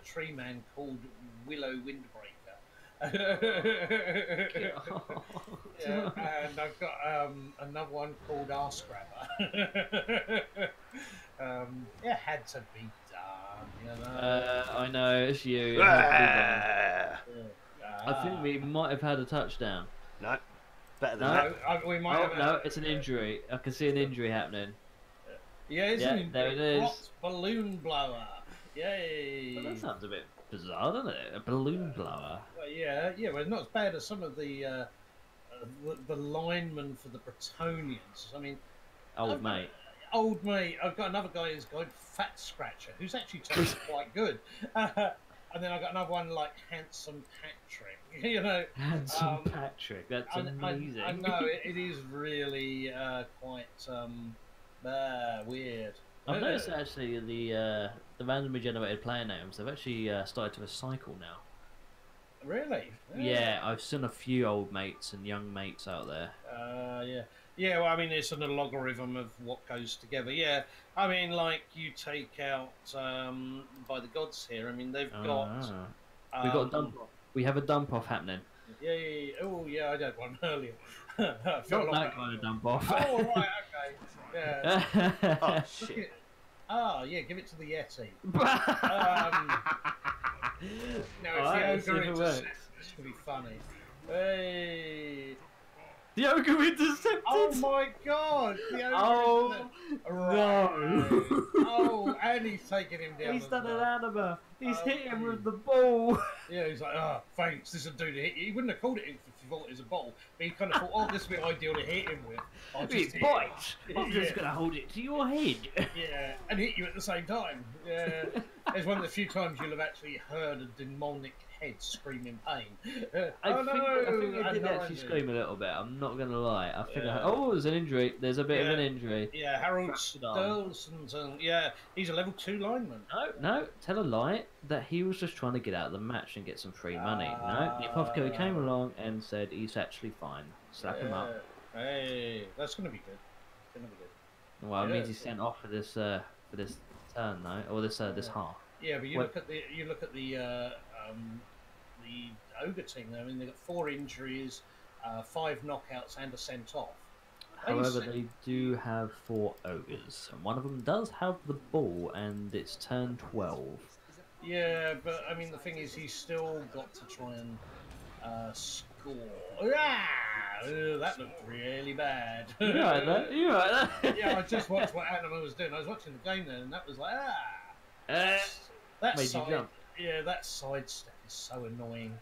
tree man called Willow Windbreaker. Yeah, and I've got another one called Arse Grabber. Yeah, had to be done, you know. I know, it's you. Ah! I think we might have had a touchdown. No, better than No. that. We might Oh, have no, it's an injury. I can see an injury happening. Yeah, it's Yeah, an there it is. Rock's balloon blower. Yay! Well, that sounds a bit bizarre, doesn't it? A balloon blower. Well, yeah, well, not as bad as some of the linemen for the Bretonians. I mean, Old mate. old mate. I've got another guy who's called Fat Scratcher, who's actually turned out quite good. And then I've got another one like Handsome Patrick. You know, Handsome Patrick. That's amazing. I know it is really quite weird. I've noticed that actually the randomly generated player names, they've actually started to recycle now. Really? Yeah, I've seen a few old mates and young mates out there. Yeah. Yeah, well, I mean, it's an logarithm of what goes together. Yeah, I mean, like, you take out By the Gods here, I mean, they've got... We've got a dump off. We have a dump off happening. Yeah. Oh, yeah, I did one earlier. Not that kind of dump off. Oh, right, okay. Yeah. Oh, shit. Oh, yeah, give it to the Yeti. Now, Alright, if the ogre let's see if it intercepts, works. it's going to be funny. Hey... The ogre intercepted! Oh my god! The ogre Oh, right. no. Oh, and he's taking him down. He's as done an well. anima. He's hit him Oh. with the ball. Yeah, he's like, oh, thanks, this will do to hit you. He wouldn't have called it if he thought it was a ball, but he kind of thought, oh, this would be ideal to hit him with. I'll just It hit bites. him. I'm just going to hold it to your head. Yeah, and hit you at the same time. Yeah, it's one of the few times you'll have actually heard a demonic head scream in pain. I Oh think no! I did No, actually did. scream a little bit. I'm not going to lie. I think Yeah. oh, there's an injury. There's a bit of an Yeah. injury. Yeah, Harold Fractured arm. Sturlson. Yeah, he's a level 2 lineman. No, tell a lie that he was just trying to get out of the match and get some free money. No, the apothecary came along and said he's actually fine. Slap him up. Hey, that's gonna be good. It's gonna be good. Well, it Yeah. means he's sent off for this turn though, or this half. Yeah, but you Wait. look at the ogre team. I mean, they've got 4 injuries, 5 knockouts, and a sent off. However, they do have 4 ogres, and one of them does have the ball, and it's turn 12. Yeah, but I mean, the thing is, he's still got to try and score. Ah! That looked really bad. You right there? You right there? Yeah, I just watched what Anima was doing. I was watching the game then, and that was like, Uh, that made you side, jump. yeah, that sidestep is so annoying.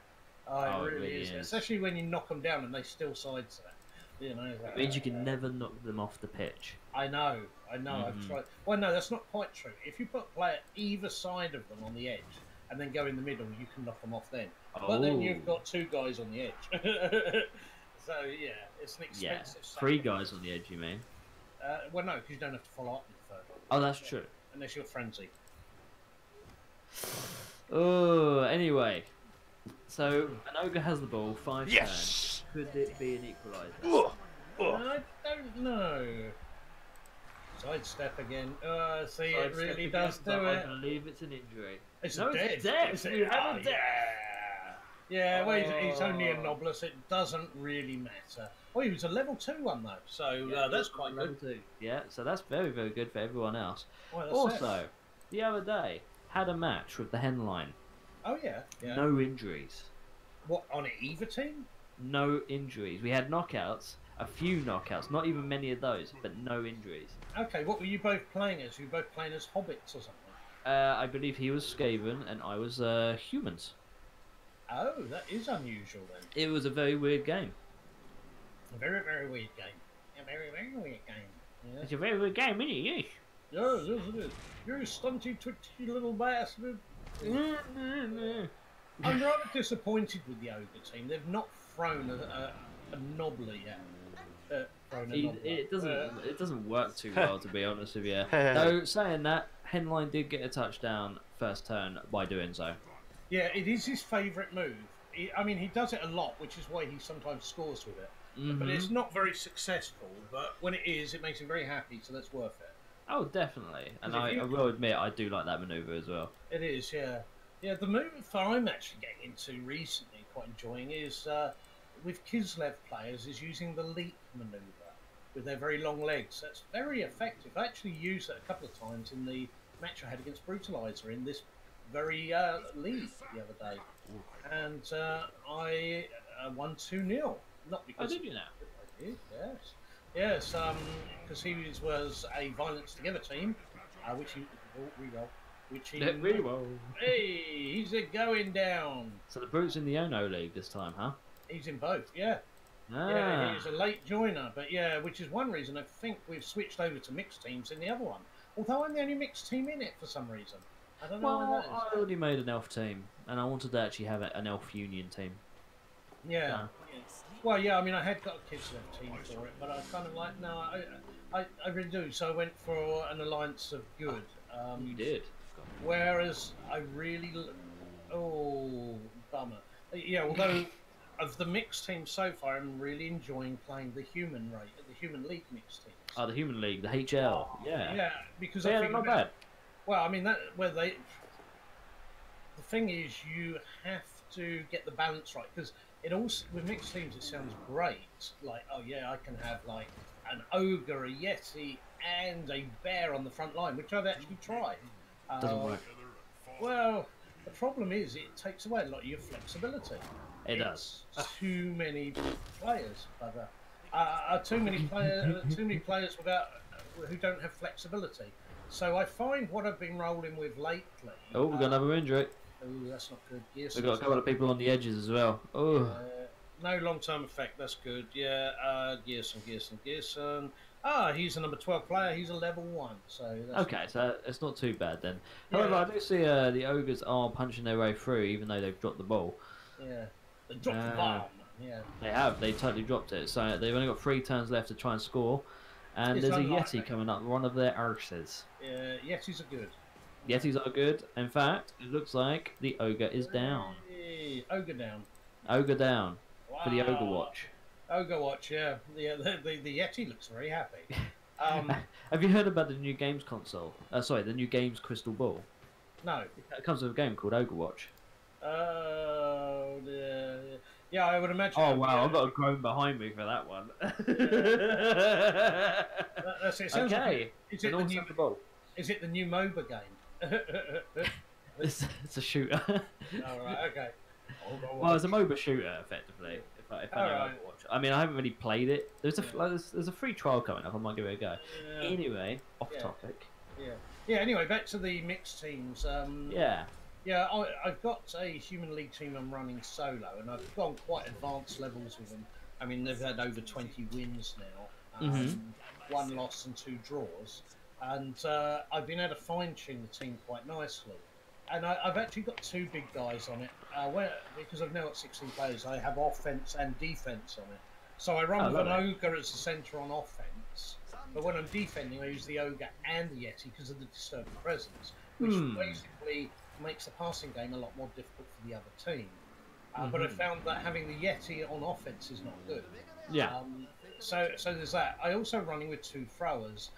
Oh, It really is. Especially when you knock them down and they still sidestep. You know, it means you can never knock them off the pitch. I know. I've tried. Well, no, that's not quite true. If you put a player either side of them on the edge and then go in the middle, you can knock them off then. But then you've got 2 guys on the edge. So yeah, it's an Yeah, expensive. 3 guys on the edge, you mean? Well, no, because you don't have to follow up with the third one. Oh, that's true. Unless you're frenzy. Oh, anyway. So, an ogre has the ball, 5 turns. Yes! Could it be an equaliser? Oh, I don't know. Sidestep again. See, it Sidestep really again, does but do I it. believe it's an injury. It's No, a dead. it's a death. It's We have a death. Yeah, well, he's only a Oh. noblesse. It doesn't really matter. Oh, he was a level 2 one though, so that's quite level good. 2. Yeah, so that's very, very good for everyone else. Well, that's Also, it. the other day, had a match with the hen line. Oh yeah. No injuries. What on either team? No injuries. We had knockouts, a few knockouts, not even many of those, but no injuries. Okay, what were you both playing as? You were both playing as hobbits or something? I believe he was Skaven and I was humans. Oh, that is unusual then. It was a very weird game. A very, very weird game. A very, very weird game. Yeah. It's a very good game, isn't it? Yes. Yes, yes, it is. You stunty, twitchy little bastard. I'm rather disappointed with the Ogre team. They've not thrown a knobbler yet. Thrown a knobbler. It doesn't work too well, to be honest with you. Though saying that, Henline did get a touchdown first turn by doing so. Yeah, it is his favourite move. I mean, he does it a lot, which is why he sometimes scores with it. But it's not very successful. But when it is, it makes him very happy, so that's worth it. Oh, definitely. And I will admit, I do like that manoeuvre as well. It is, yeah. Yeah, the move I'm actually getting into recently, quite enjoying, is with Kislev players, is using the leap manoeuvre with their very long legs. That's very effective. I actually used it a couple of times in the match I had against Brutalizer in this very league the other day. And I won 2-0. Not because... Oh, did you now? I did, yes. Yes, because he was a Violence Together team, which he... reroll. Which he... Really well. Hey, he's going down. So the Brute's in the Ono League this time, huh? He's in both, yeah. Ah. Yeah, he's a late joiner, but yeah, which is one reason I think we've switched over to mixed teams in the other one. Although I'm the only mixed team in it for some reason. I don't know why Well, that is. I already made an elf team, and I wanted to actually have an elf union team. Yeah. Well, yeah, I mean, I had got a Kislev team for it, but I kind of like, no, I really do. So I went for an alliance of good. You did. Whereas I really, bummer. Yeah, although of the mixed team so far, I'm really enjoying playing the human league mixed teams. Oh, the Human League, the HL. Yeah. Yeah, because Yeah, I think not bad. Well, I mean that where they. The thing is, you have to get the balance right because it also with mixed teams it sounds great. Like, oh yeah, I can have like an ogre, a yeti, and a bear on the front line, which I've actually tried. Doesn't work. Well, the problem is it takes away a lot of your flexibility. It does. Too many players, brother. Too many players without who don't have flexibility. So I find what I've been rolling with lately. Oh, we're going to have a injury. Oh, that's not good. Yes, We've got a couple of people on the edges as well. Oh. No long-term effect. That's good. Yeah, Gearson. He's a number 12 player. He's a level 1. So that's Okay, good. so it's not too bad then. Yeah. However, I do see the Ogres are punching their way through, even though they've dropped the ball. Yeah, they dropped the bomb. Yeah. They have. They totally dropped it. So they've only got 3 turns left to try and score. And It's there's a unlikely. Yeti coming up, one of their arses. Yeah, Yetis are good. Yetis are good. In fact, it looks like the Ogre is down. Hey, Ogre down. Ogre down for the Wow. Ogre Watch. Ogre Watch, yeah. The Yeti looks very happy. Have you heard about the new games console? Sorry, the new games Crystal Ball. No. It comes with a game called Ogre Watch. Yeah, I would imagine. Oh wow, I've got a groan behind me for that one. That's it. It sounds Okay, is, and it the also new, the ball. is it the new MOBA game? It's a shooter. Alright, okay. Well, it's a MOBA shooter, effectively. If I know Alright. Overwatch. I mean, I haven't really played it. There's a free trial coming up. I might give it a go. Yeah. Anyway, off Yeah. topic. Yeah, anyway, back to the mixed teams. Yeah. Yeah, I've got a Human League team I'm running solo, and I've gone quite advanced levels with them. I mean, they've had over 20 wins now, Mhm. 1 loss and 2 draws, and I've been able to fine-tune the team quite nicely. And I've actually got 2 big guys on it, because I've now got 16 players, I have offense and defense on it. So I run with an lovely. ogre as the centre on offense, but when I'm defending, I use the ogre and the yeti because of the disturbing presence, which basically makes the passing game a lot more difficult for the other team. But I found that having the yeti on offense is not good. Yeah. So there's that. I also running with 2 throwers.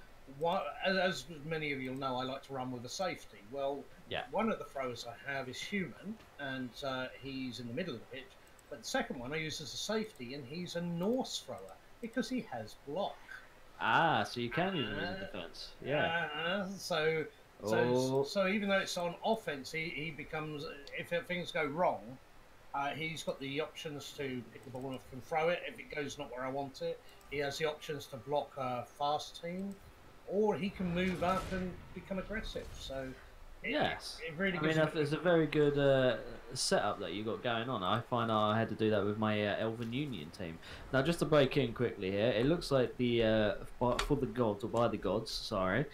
As many of you'll know, I like to run with a safety. Well, Yeah. one of the throwers I have is human, and he's in the middle of the pitch. But the second one I use as a safety, and he's a Norse thrower because he has block. Ah, so you can use it as a defense. Yeah. So even though it's on offense, he becomes, if things go wrong, he's got the options to pick the ball up and throw it. If it goes not where I want it, he has the options to block a fast team, or he can move up and become aggressive. So Yes. It really I mean, gives you- it's a very good setup that you got going on. I find I had to do that with my Elven Union team. Now, just to break in quickly here, it looks like the for the gods, or by the gods, sorry,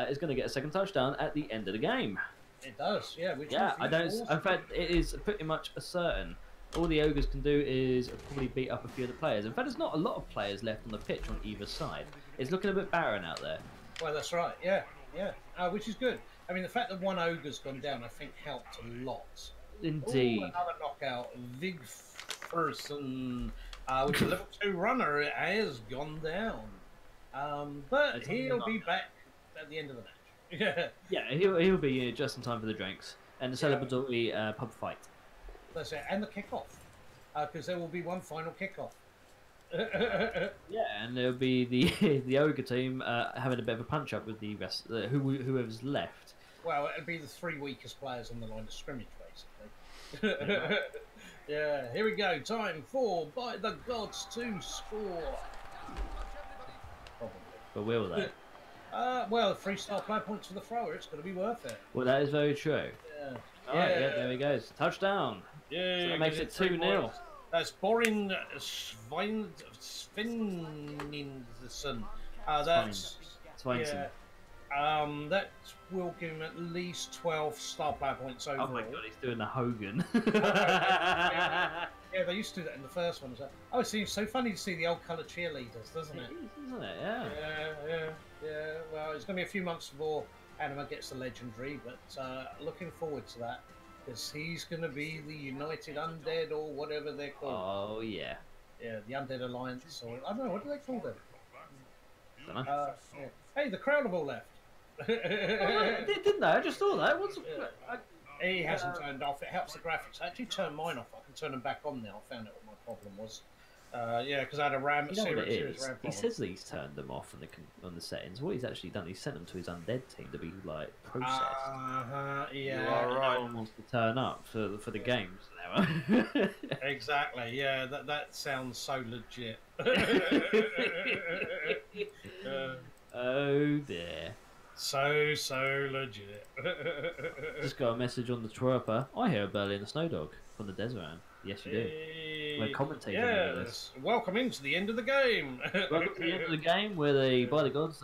is going to get a second touchdown at the end of the game. It does, yeah. Which Yeah, is I don't. awesome. In fact, it is pretty much a certain. All the ogres can do is probably beat up a few of the players. In fact, there's not a lot of players left on the pitch on either side. It's looking a bit barren out there. Well, that's right. Yeah, yeah. Which is good. I mean, the fact that one ogre's gone down, I think, helped a lot. Indeed. Ooh, another knockout. Vigfurson, which is a level 2 runner, has gone down. But It's he'll not- be back at the end of the match. Yeah, he'll be just in time for the drinks and the celebratory pub fight. That's it. And the kickoff. Because there will be one final kickoff. Yeah, and there'll be the ogre team having a bit of a punch up with the rest, whoever's left. Well, it'll be the 3 weakest players on the line of scrimmage, basically. Yeah, here we go. Time for By the Gods to score. Probably. But will they? Well, 3-star player points for the thrower. It's going to be worth it. Well, that is very true. Yeah. All right, yeah, there he goes. Touchdown. Yeah, So that makes it 2-0. 3 points. That's Borin Svinsson. That's Svensson. yeah. That will give him at least 12 star player points overall. Oh my god, he's doing the Hogan. Yeah, they used to do that in the first one. So, oh, it seems so funny to see the old colour cheerleaders, doesn't It it? is, isn't it? Yeah. Yeah. Well, it's going to be a few months before Anima gets the legendary, but looking forward to that because he's going to be the United Undead or whatever they're called. Oh yeah. Yeah, the Undead Alliance, or I don't know, what do they call them? Dunno. Yeah. Hey, the crowd have all left. Didn't they? I just saw that. What's? He hasn't turned off. It helps the graphics. I actually turned mine off. I can turn them back on now. I found out what my problem was. Yeah, because I had a RAM, You know what it serious is? RAM He problem. says that he's turned them off on the settings. What he's actually done, he's sent them to his undead team to be like processed. Yeah. You are right. No one wants to turn up for the games now. Exactly. Yeah, that sounds so legit. Oh dear. So legit. Just got a message on the Twerper. I hear a Berlin Snow Dog from the Desert. Yes, you do. We're commentating over this. Yes. Welcome into the end of the game. Welcome to the end of the game where the By the Gods,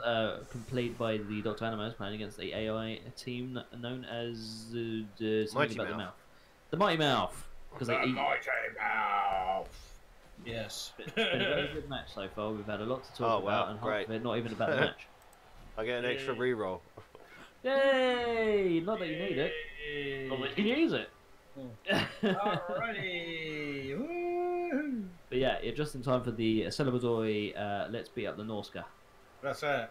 complete by the Dr. Animals, playing against the AI team known as something Mighty about the Mouth. mouth. The Mighty Mouth. Because they eat. Mighty Mouth. Yes. Been a very good match so far. We've had a lot to talk Oh, wow, about, and half great. of it not even about the match. I get an extra reroll. Yay! Not that you need it, but we can use it. Alrighty. Woo. But yeah, you're just in time for the celebratory Let's Beat Up the Norska. That's it.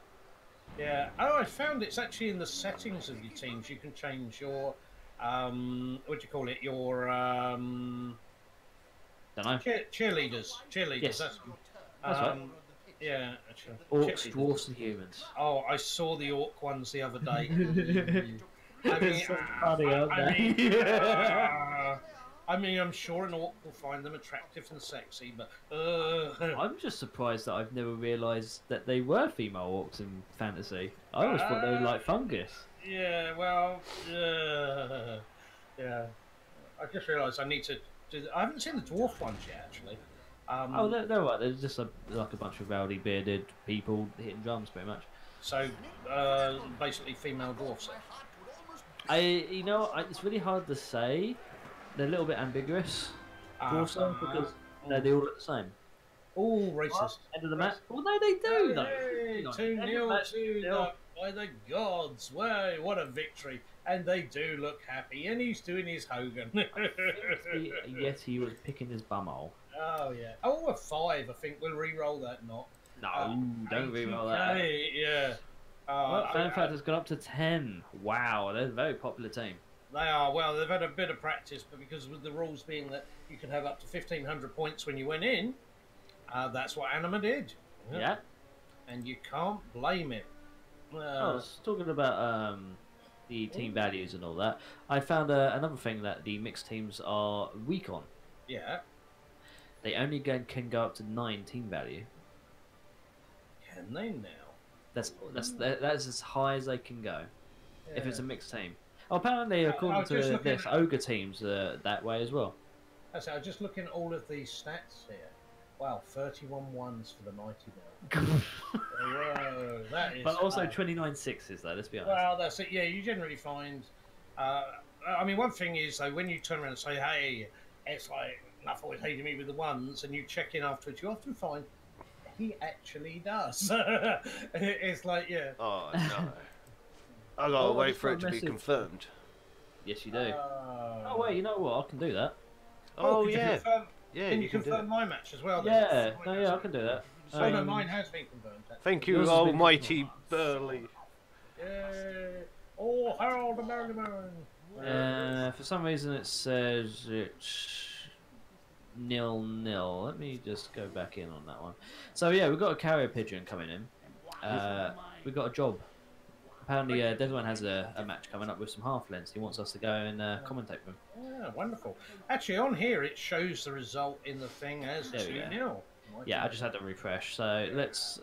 Yeah. Oh, I found it's actually in the settings of your teams. You can change your, what do you call it? Your Don't know. cheerleaders. Cheerleaders. Yes. That's right. Yeah. Actually, Orcs, cheerleaders. dwarfs, and humans. Oh, I saw the orc ones the other day. It's so funny, aren't they? I mean, I'm sure an orc will find them attractive and sexy, but I'm just surprised that I've never realised that they were female orcs in fantasy. I always thought they were like fungus. yeah, well, yeah. I just realised I need to do. I haven't seen the dwarf ones yet, actually. Oh, they're right. They're just like a bunch of rowdy, bearded people hitting drums, pretty much. So basically, female dwarfs. It's really hard to say. They're a little bit ambiguous, also, because they all look the same. All racist. End of the match. Well, no, they do though. Hey, 2-0 to the By the Gods. Way, what a victory! And they do look happy, and he's doing his Hogan. Yes, he was picking his bumhole. Oh yeah. Oh, a 5. I think we'll re-roll that. Not. No, don't reroll that. Okay, yeah. Well, fan factor's gone up to 10. Wow, they're a very popular team. They are. Well, they've had a bit of practice, but because with the rules being that you can have up to 1,500 points when you went in, that's what Anima did. Yeah. And you can't blame him. I was talking about the team values and all that. I found another thing that the mixed teams are weak on. Yeah. They only can go up to 9 team value. Can they now? That's as high as they can go if it's a Yeah. mixed team. Oh, apparently, I according was just to looking this, at- ogre teams are that way as well. I was just looking at all of these stats here. Wow, 31 ones for the Mighty Bell. Whoa, that is. But also high. 29 sixes, though. Let's be honest. Well, that's it. Yeah, you generally find. I mean, one thing is though, when you turn around and say, "Hey, it's like enough always hated me with the ones," and you check in afterwards, you often find he actually does. It's like, yeah. Oh no. I gotta Oh, I wait just for got it a to be message. confirmed. Yes, you do. Oh wait, you know what? I can do that. Oh, could you yeah. confirm, Yeah, can you you can do confirm it. my match as well? Then? Yeah, Mine no, has yeah, I been can do that. confirmed. Oh no, mine has been confirmed. Thank you, Yours has been almighty Burley. Yay! Oh, Harold the Merry Man. For some reason, it says it's 0-0. Let me just go back in on that one. So yeah, we've got a carrier pigeon coming in. We've got a job. Apparently, Desmond has a match coming up with some halflings. He wants us to go and commentate with him. Yeah, wonderful. Actually, on here it shows the result in the thing as There we go. 2-0. Yeah, I just had to refresh. So let's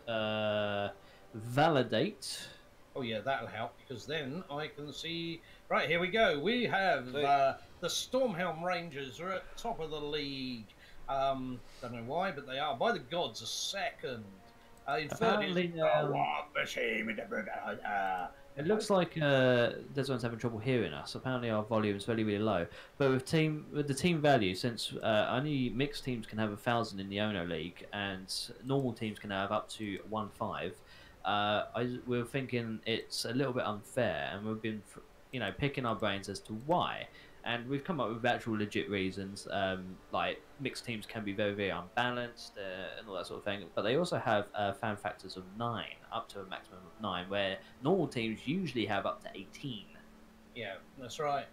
validate. Oh yeah, that'll help because then I can see. Right, here we go. We have Sweet. the Stormhelm Rangers are at top of the league. Don't know why, but they are by the gods a second. In third Apparently, is It looks like Desmond's having trouble hearing us. Apparently, our volume's really, really low. But with the team value, since only mixed teams can have 1,000 in the Ono League, and normal teams can have up to 1,500, we're thinking it's a little bit unfair, and we've been, picking our brains as to why. And we've come up with actual legit reasons, like mixed teams can be very, very unbalanced and all that sort of thing. But they also have fan factors of 9, up to a maximum of 9, where normal teams usually have up to 18. Yeah, that's right.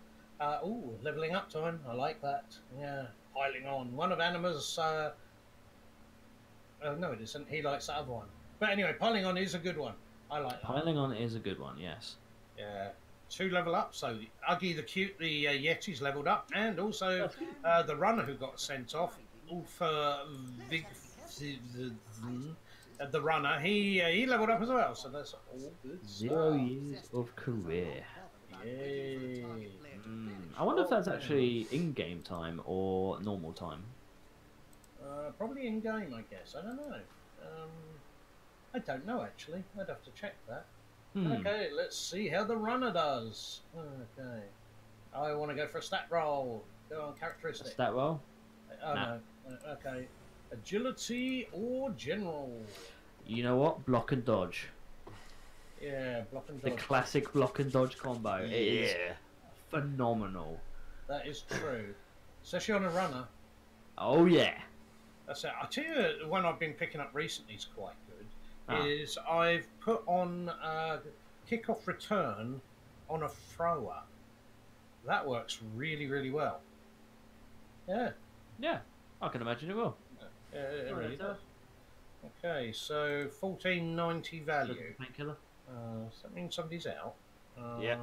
Ooh, leveling up time. I like that. Yeah, piling on. One of Anima's. Oh no, it isn't. He likes that other one. But anyway, piling on is a good one. I like that. Piling on is a good one, yes. Yeah. 2 level up, so Uggy the Cute, the Yeti's leveled up, and also the runner who got sent off, Ulfa Vig, the runner, he leveled up as well, so that's all good 0 stuff. years of career. Yay. I wonder if that's actually in-game time or normal time. Probably in game, I guess. I don't know. I don't know actually. I'd have to check that. Okay, let's see how the runner does. Okay, I want to go for a stat roll. Go on, characteristic. Stat roll? Oh Nah. no. Okay, agility or general. You know what? Block and dodge. Yeah, block and The dodge. classic block and dodge combo. It is Yeah. phenomenal. That is true, especially on a runner. Oh yeah. That's it. I tell you, the one I've been picking up recently is quite good. Ah. Is I've put on kickoff return on a thrower. That works really, really well. Yeah, Yeah, I can imagine it will. it Oh, really it does. Okay, so 1490 value. Painkiller. Does that mean somebody's out? Yeah.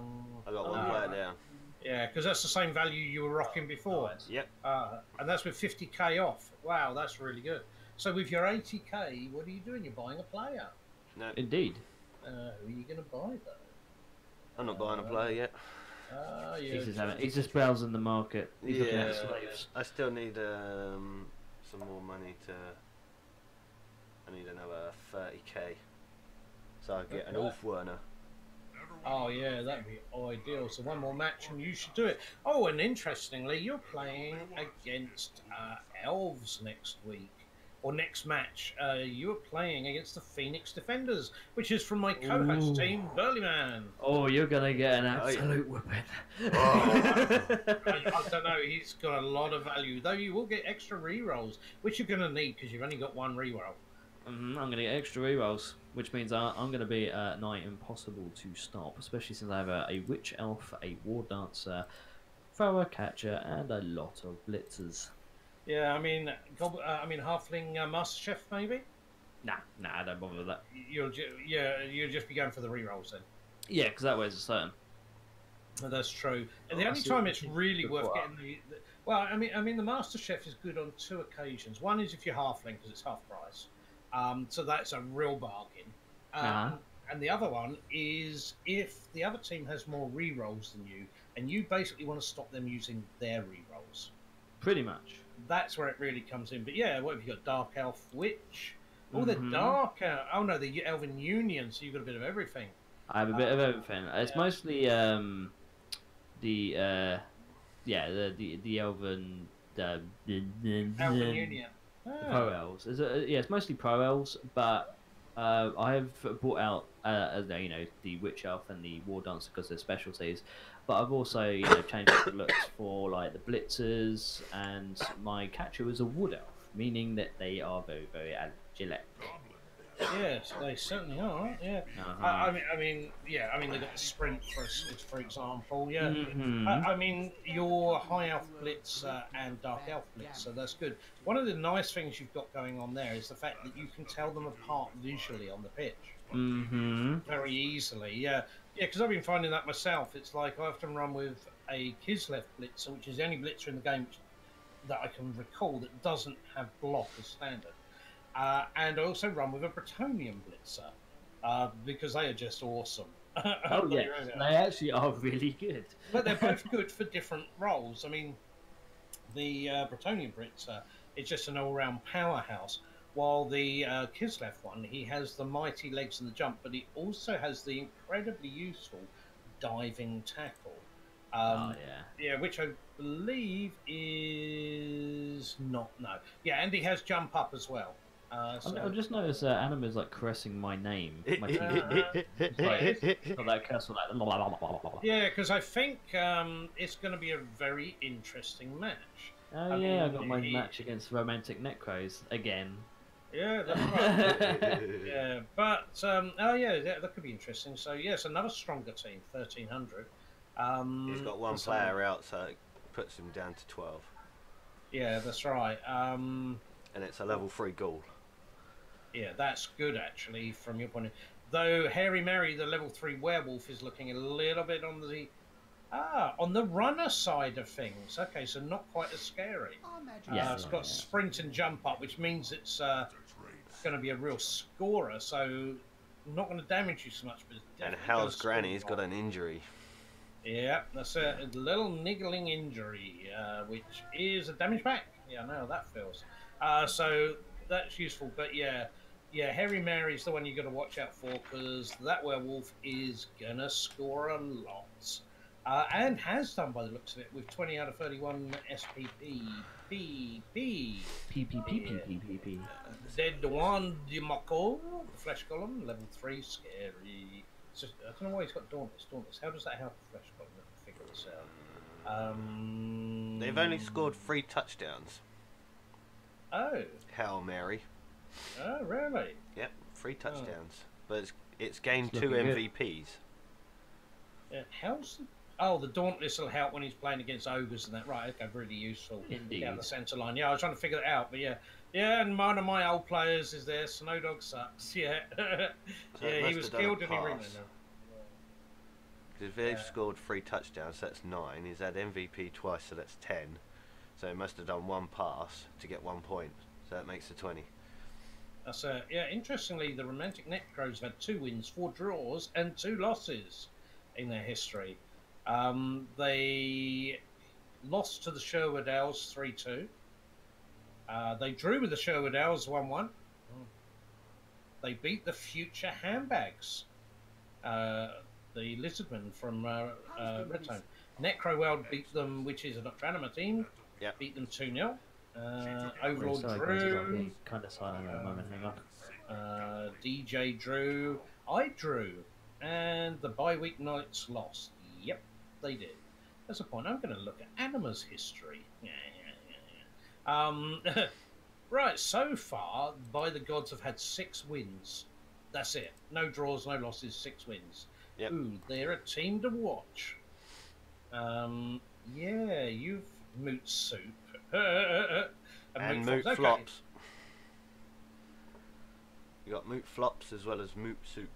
I got one Ah. player down. Yeah, because that's the same value you were rocking before. Yep. And that's with 50k off. Wow, that's really good. So with your 80k, what are you doing? You're buying a player. No, Indeed. Who are you going to buy though? I'm not buying a player yet. He's just browsing the market. He's looking at Yeah. slaves. I still need some more money to. I need another 30k, so I get an Okay. Ulf Werner. Oh yeah, that'd be ideal. So one more match and you should do it. Oh, and interestingly, you're playing against Elves next week. Or next match. You're playing against the Phoenix Defenders, which is from my co-host Ooh. team, Burlyman. Oh, you're gonna get an Oh, yeah. absolute whipping. I don't know, he's got a lot of value. Though you will get extra rerolls, which you're going to need because you've only got one reroll. I'm gonna get extra rerolls, which means I'm gonna be nigh impossible to stop, especially since I have a witch elf, a war dancer, thrower, catcher, and a lot of blitzers. Yeah, I mean, Halfling Master Chef maybe. Nah, I don't bother with that. You'll just be going for the rerolls then. Yeah, because that way it's a certain. No, that's true. And Oh, the I only see time what it's you really mean. worth getting the well, I mean, the Master Chef is good on 2 occasions. One is if you're halfling because it's half price, so that's a real bargain. Uh-huh. And the other one is if the other team has more re-rolls than you, and you basically want to stop them using their re-rolls. Pretty much. That's where it really comes in. But yeah, what have you got? Dark Elf Witch. Oh, the Mhm. Dark Elf. Oh no, the Elven Union. So you've got a bit of everything. I have a bit of everything. It's yeah. mostly the elven Elven Union. the pro elves. It's mostly pro elves, but I have brought out the witch elf and the war dancer because they're specialties. But I've also changed the looks for like the blitzers, and my catcher is a wood elf, meaning that they are very very agile. Yes, they certainly are. Yeah. Uh-huh. I mean, they got the sprint for example. Yeah. Mhm. I mean, your high elf blitzer and dark elf blitzer. That's good. One of the nice things you've got going on there is the fact that you can tell them apart visually on the pitch very easily. Yeah. Yeah, because I've been finding that myself. It's like I often run with a Kislev blitzer, which is the only blitzer in the game that I can recall that doesn't have block as standard. And I also run with a Bretonnian blitzer because they are just awesome. Oh yeah, they actually are really good. But they're both good for different roles. I mean, the Bretonnian blitzer is just an all-round powerhouse, while the Kislev one, he has the mighty legs and the jump, but he also has the incredibly useful diving tackle. Yeah, which I believe is not. No. Yeah, and he has jump up as well. I've just noticed Anima's like caressing my name. My team. Got that curse like. Yeah, because I think it's going to be a very interesting match. Oh yeah, I got my match against Romantic Necros again. Yeah, that's right. Yeah, but that could be interesting. So yes, another stronger team, 1300. He's got one player out, so it puts him down to 12. Yeah, that's right. And it's a level 3 ghoul. Yeah, that's good actually from your point of view. Though Hairy Mary, the level 3 werewolf, is looking a little bit on the runner side of things. Okay, so not quite as scary. It's got sprint and jump up, which means it's going to be a real scorer. So not going to damage you so much. But and Hal's Granny's got an injury. Yeah, that's a little niggling injury, which is a damage back. Yeah, I know how that feels. So that's useful. But yeah, Hairy Mary's the one you got to watch out for because that werewolf is gonna score a lot, and has done by the looks of it with 20 out of 31 SPP. PPP. Dead one Dimako, Flesh Golem, level 3, scary. So, I don't know why he's got Dauntless. How does that help Flesh Golem? Let me figure this out. They've only scored 3 touchdowns. Oh. Hail Mary. Oh, really? Yep, 3 touchdowns. But it's gained It's 2 looking good. MVPs. Yeah, the Dauntless will help when he's playing against ogres and that. Right, okay, really useful. Indeed. Down the centre line. Yeah, I was trying to figure that out, but yeah. Yeah, and one of my old players is there. Snowdog sucks, yeah. So it yeah, he must was have done a killed and he ring pass. now. Because they've scored 3 touchdowns, so that's 9. He's had MVP twice, so that's 10. So he must have done 1 pass to get 1 point. So that makes it 20. That's interestingly, the Romantic Necros have had 2 wins, 4 draws, and 2 losses in their history. They lost to the Sherwood Owls 3-2. They drew with the Sherwood Owls 1-1. They beat the Future Handbags, the Lizardmen from Redstone. Necroweld beat them, which is a Noctranima team. Yep. Beat them 2-0. Overlord Sorry, guys, I've got Drew. me kind of silent at the moment. Hang on. DJ Drew. I drew. And the bi-week Knights lost. Yep, they did. That's a point. I'm going to look at Anima's history. Right, so far, By the Gods have had 6 wins. That's it. No draws, no losses, 6 wins. Yep. Ooh, they're a team to watch. Yeah, you've Moot Soup. And Moot okay. Flops. You got Moot Flops as well as Moot Soup.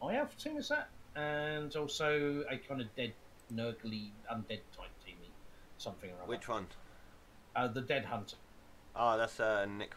I have team is that, and also a kind of dead, nurgly, undead type teamy, something or other. Which one? The Dead Hunter. Oh, that's Nick